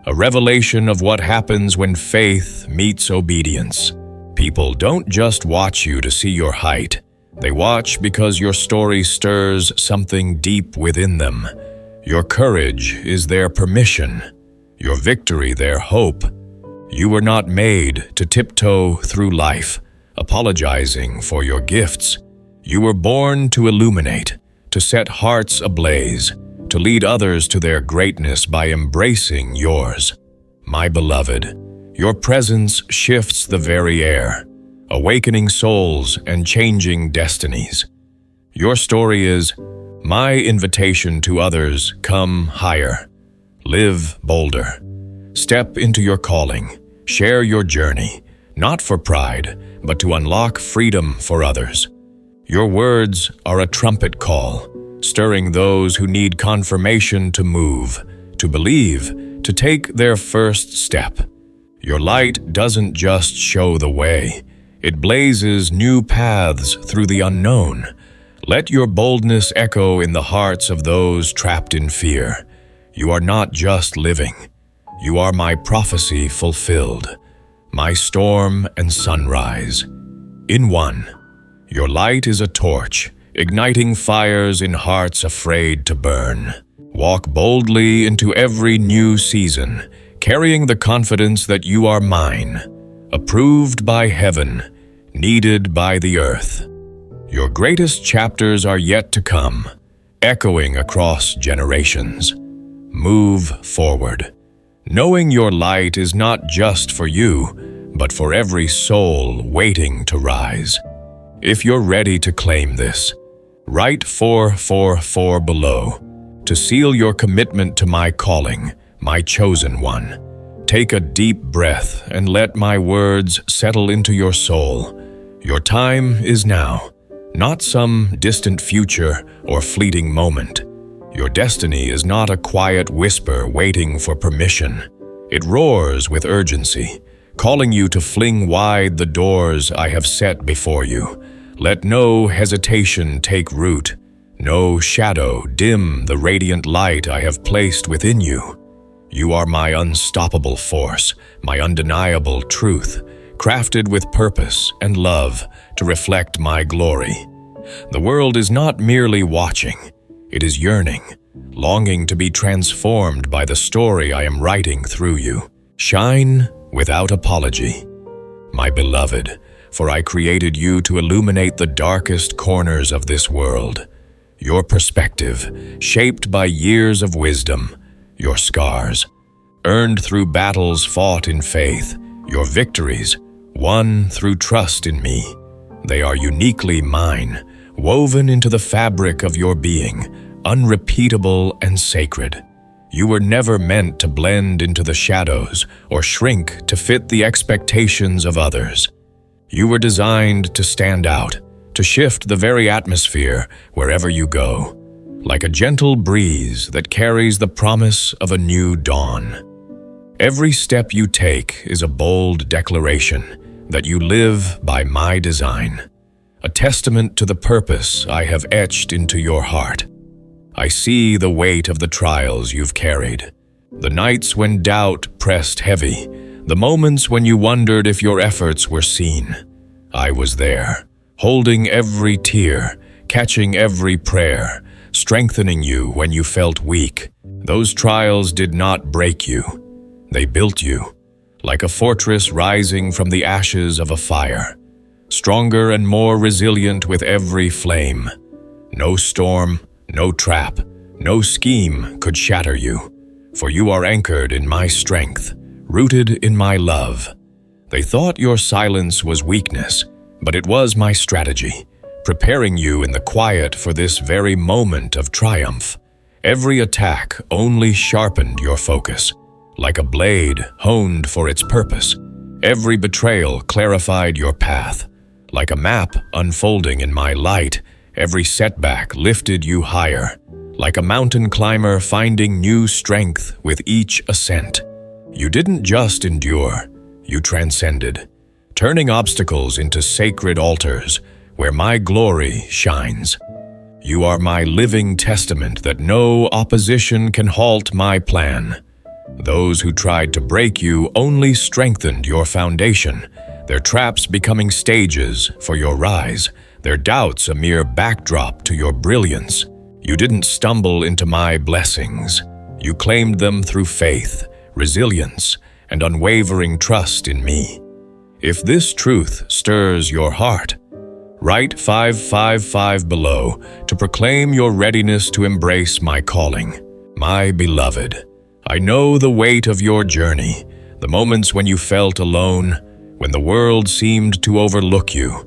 a revelation of what happens when faith meets obedience. People don't just watch you to see your height. They watch because your story stirs something deep within them. Your courage is their permission, your victory their hope. You were not made to tiptoe through life, apologizing for your gifts. You were born to illuminate, to set hearts ablaze, to lead others to their greatness by embracing yours. My beloved, your presence shifts the very air, awakening souls and changing destinies. Your story is my invitation to others. Come higher, live bolder, step into your calling, share your journey, not for pride, but to unlock freedom for others. Your words are a trumpet call, stirring those who need confirmation to move, to believe, to take their first step. Your light doesn't just show the way, it blazes new paths through the unknown. Let your boldness echo in the hearts of those trapped in fear. You are not just living, you are my prophecy fulfilled, my storm and sunrise. In one, your light is a torch, igniting fires in hearts afraid to burn. Walk boldly into every new season, carrying the confidence that you are mine, approved by heaven, needed by the earth. Your greatest chapters are yet to come, echoing across generations. Move forward, knowing your light is not just for you, but for every soul waiting to rise. If you're ready to claim this, write 444 below to seal your commitment to my calling, my chosen one. Take a deep breath and let my words settle into your soul. Your time is now, not some distant future or fleeting moment. Your destiny is not a quiet whisper waiting for permission. It roars with urgency, calling you to fling wide the doors I have set before you. Let no hesitation take root, no shadow dim the radiant light I have placed within you. You are my unstoppable force, my undeniable truth, crafted with purpose and love to reflect my glory. The world is not merely watching, it is yearning, longing to be transformed by the story I am writing through you. Shine without apology, my beloved, for I created you to illuminate the darkest corners of this world. Your perspective, shaped by years of wisdom, your scars, earned through battles fought in faith, your victories, won through trust in me. They are uniquely mine, woven into the fabric of your being, unrepeatable and sacred. You were never meant to blend into the shadows or shrink to fit the expectations of others. You were designed to stand out, to shift the very atmosphere wherever you go, like a gentle breeze that carries the promise of a new dawn. Every step you take is a bold declaration that you live by my design, a testament to the purpose I have etched into your heart. I see the weight of the trials you've carried, the nights when doubt pressed heavy, the moments when you wondered if your efforts were seen. I was there, holding every tear, catching every prayer, strengthening you when you felt weak. Those trials did not break you. They built you, like a fortress rising from the ashes of a fire, stronger and more resilient with every flame. No storm, no trap, no scheme could shatter you, for you are anchored in my strength, rooted in my love. They thought your silence was weakness, but it was my strategy, preparing you in the quiet for this very moment of triumph. Every attack only sharpened your focus, like a blade honed for its purpose. Every betrayal clarified your path, like a map unfolding in my light. Every setback lifted you higher, like a mountain climber finding new strength with each ascent. You didn't just endure, you transcended, turning obstacles into sacred altars where my glory shines. You are my living testament that no opposition can halt my plan. Those who tried to break you only strengthened your foundation, their traps becoming stages for your rise, their doubts a mere backdrop to your brilliance. You didn't stumble into my blessings. You claimed them through faith, resilience, and unwavering trust in me. If this truth stirs your heart, write 555 below to proclaim your readiness to embrace my calling. My beloved, I know the weight of your journey, the moments when you felt alone, when the world seemed to overlook you.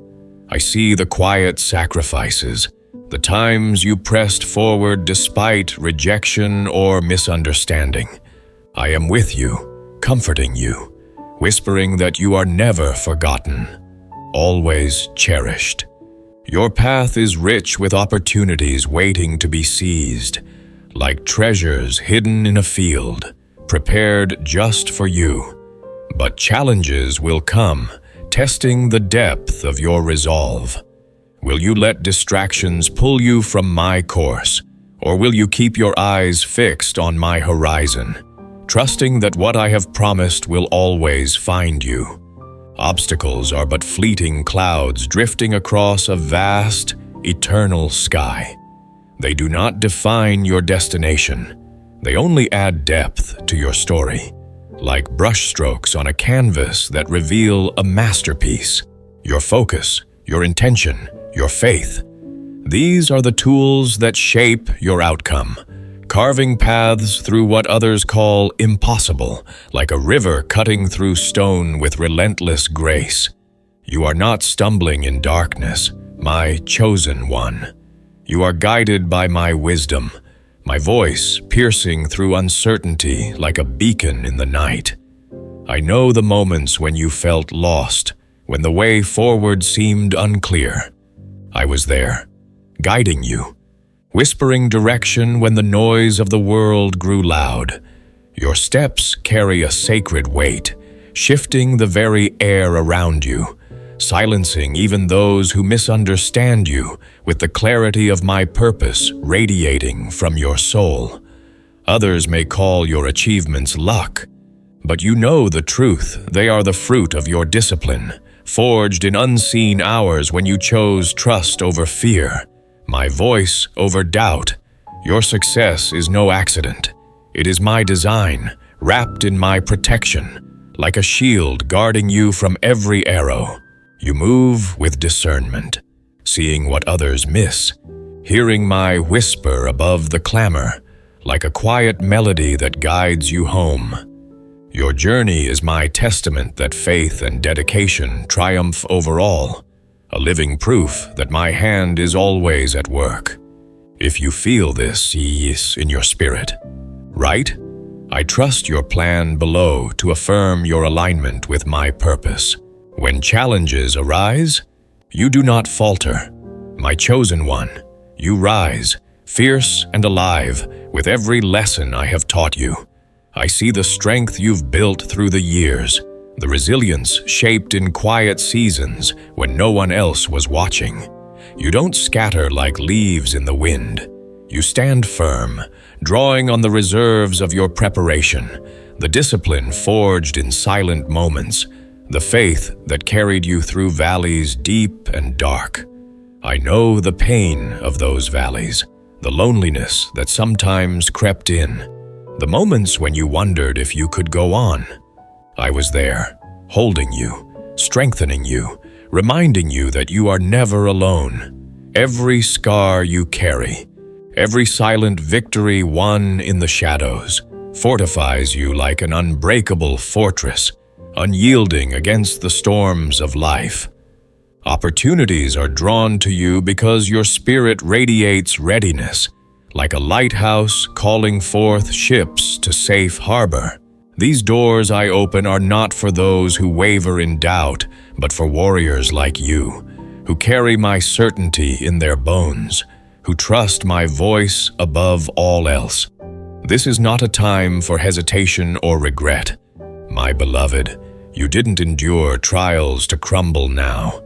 I see the quiet sacrifices, the times you pressed forward despite rejection or misunderstanding. I am with you, comforting you, whispering that you are never forgotten, always cherished. Your path is rich with opportunities waiting to be seized, like treasures hidden in a field, prepared just for you. But challenges will come, testing the depth of your resolve. Will you let distractions pull you from my course, or will you keep your eyes fixed on my horizon, trusting that what I have promised will always find you? Obstacles are but fleeting clouds drifting across a vast, eternal sky. They do not define your destination. They only add depth to your story, like brushstrokes on a canvas that reveal a masterpiece. Your focus, your intention, your faith. These are the tools that shape your outcome, carving paths through what others call impossible, like a river cutting through stone with relentless grace. You are not stumbling in darkness, my chosen one. You are guided by my wisdom, my voice piercing through uncertainty like a beacon in the night. I know the moments when you felt lost, when the way forward seemed unclear. I was there, guiding you, whispering direction when the noise of the world grew loud. Your steps carry a sacred weight, shifting the very air around you, silencing even those who misunderstand you with the clarity of my purpose radiating from your soul. Others may call your achievements luck, but you know the truth. They are the fruit of your discipline, forged in unseen hours when you chose trust over fear, my voice over doubt, Your success is no accident. It is my design, wrapped in my protection, like a shield guarding you from every arrow. You move with discernment, seeing what others miss, hearing my whisper above the clamor, like a quiet melody that guides you home. Your journey is my testament that faith and dedication triumph over all, a living proof that my hand is always at work. If you feel this, yes, in your spirit, right? I trust your plan below to affirm your alignment with my purpose. When challenges arise, you do not falter. My chosen one, you rise, fierce and alive, with every lesson I have taught you. I see the strength you've built through the years, the resilience shaped in quiet seasons when no one else was watching. You don't scatter like leaves in the wind. You stand firm, drawing on the reserves of your preparation, the discipline forged in silent moments, the faith that carried you through valleys deep and dark. I know the pain of those valleys, the loneliness that sometimes crept in, the moments when you wondered if you could go on. I was there, holding you, strengthening you, reminding you that you are never alone. Every scar you carry, every silent victory won in the shadows, fortifies you like an unbreakable fortress, unyielding against the storms of life. Opportunities are drawn to you because your spirit radiates readiness, like a lighthouse calling forth ships to safe harbor. These doors I open are not for those who waver in doubt, but for warriors like you, who carry my certainty in their bones, who trust my voice above all else. This is not a time for hesitation or regret. My beloved, you didn't endure trials to crumble now.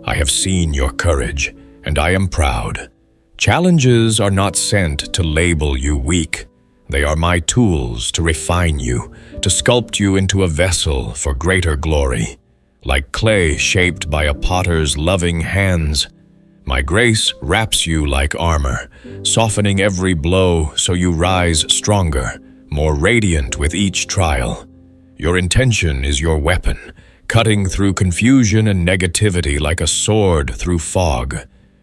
I have seen your courage, and I am proud. Challenges are not sent to label you weak. They are my tools to refine you, to sculpt you into a vessel for greater glory. Like clay shaped by a potter's loving hands, my grace wraps you like armor, softening every blow so you rise stronger, more radiant with each trial. Your intention is your weapon, cutting through confusion and negativity like a sword through fog.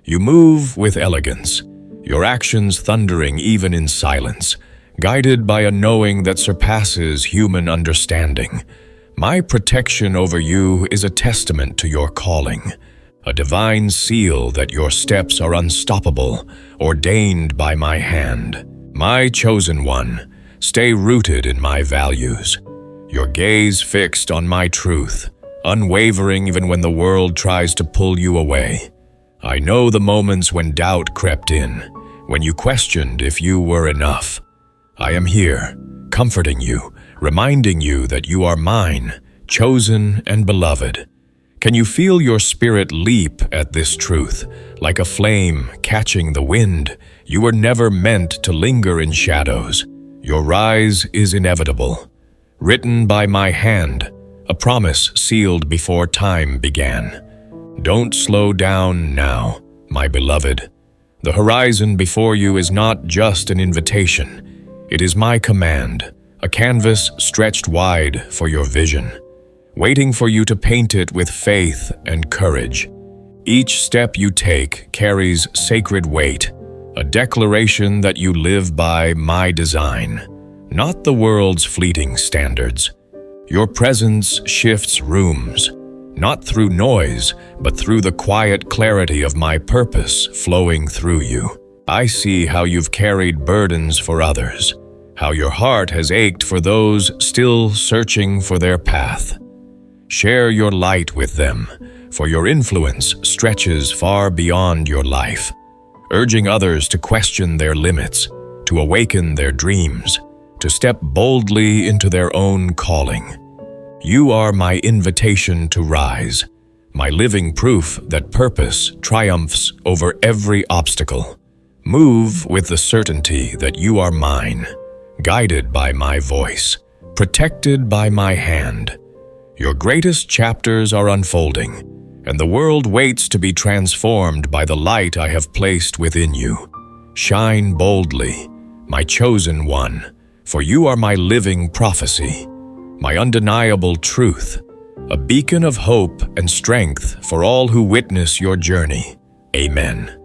You move with elegance, your actions thundering even in silence, guided by a knowing that surpasses human understanding. My protection over you is a testament to your calling, a divine seal that your steps are unstoppable, ordained by my hand. My chosen one, stay rooted in my values, your gaze fixed on my truth, unwavering even when the world tries to pull you away. I know the moments when doubt crept in, when you questioned if you were enough. I am here, comforting you, reminding you that you are mine, chosen and beloved. Can you feel your spirit leap at this truth, like a flame catching the wind? You were never meant to linger in shadows. Your rise is inevitable, written by my hand, a promise sealed before time began. Don't slow down now, my beloved. The horizon before you is not just an invitation. It is my command, a canvas stretched wide for your vision, waiting for you to paint it with faith and courage. Each step you take carries sacred weight, a declaration that you live by my design, not the world's fleeting standards. Your presence shifts rooms, not through noise, but through the quiet clarity of my purpose flowing through you. I see how you've carried burdens for others, how your heart has ached for those still searching for their path. Share your light with them, for your influence stretches far beyond your life, urging others to question their limits, to awaken their dreams, to step boldly into their own calling. You are my invitation to rise, my living proof that purpose triumphs over every obstacle. Move with the certainty that you are mine, guided by my voice, protected by my hand. Your greatest chapters are unfolding, and the world waits to be transformed by the light I have placed within you. Shine boldly, my chosen one, for you are my living prophecy, my undeniable truth, a beacon of hope and strength for all who witness your journey. Amen.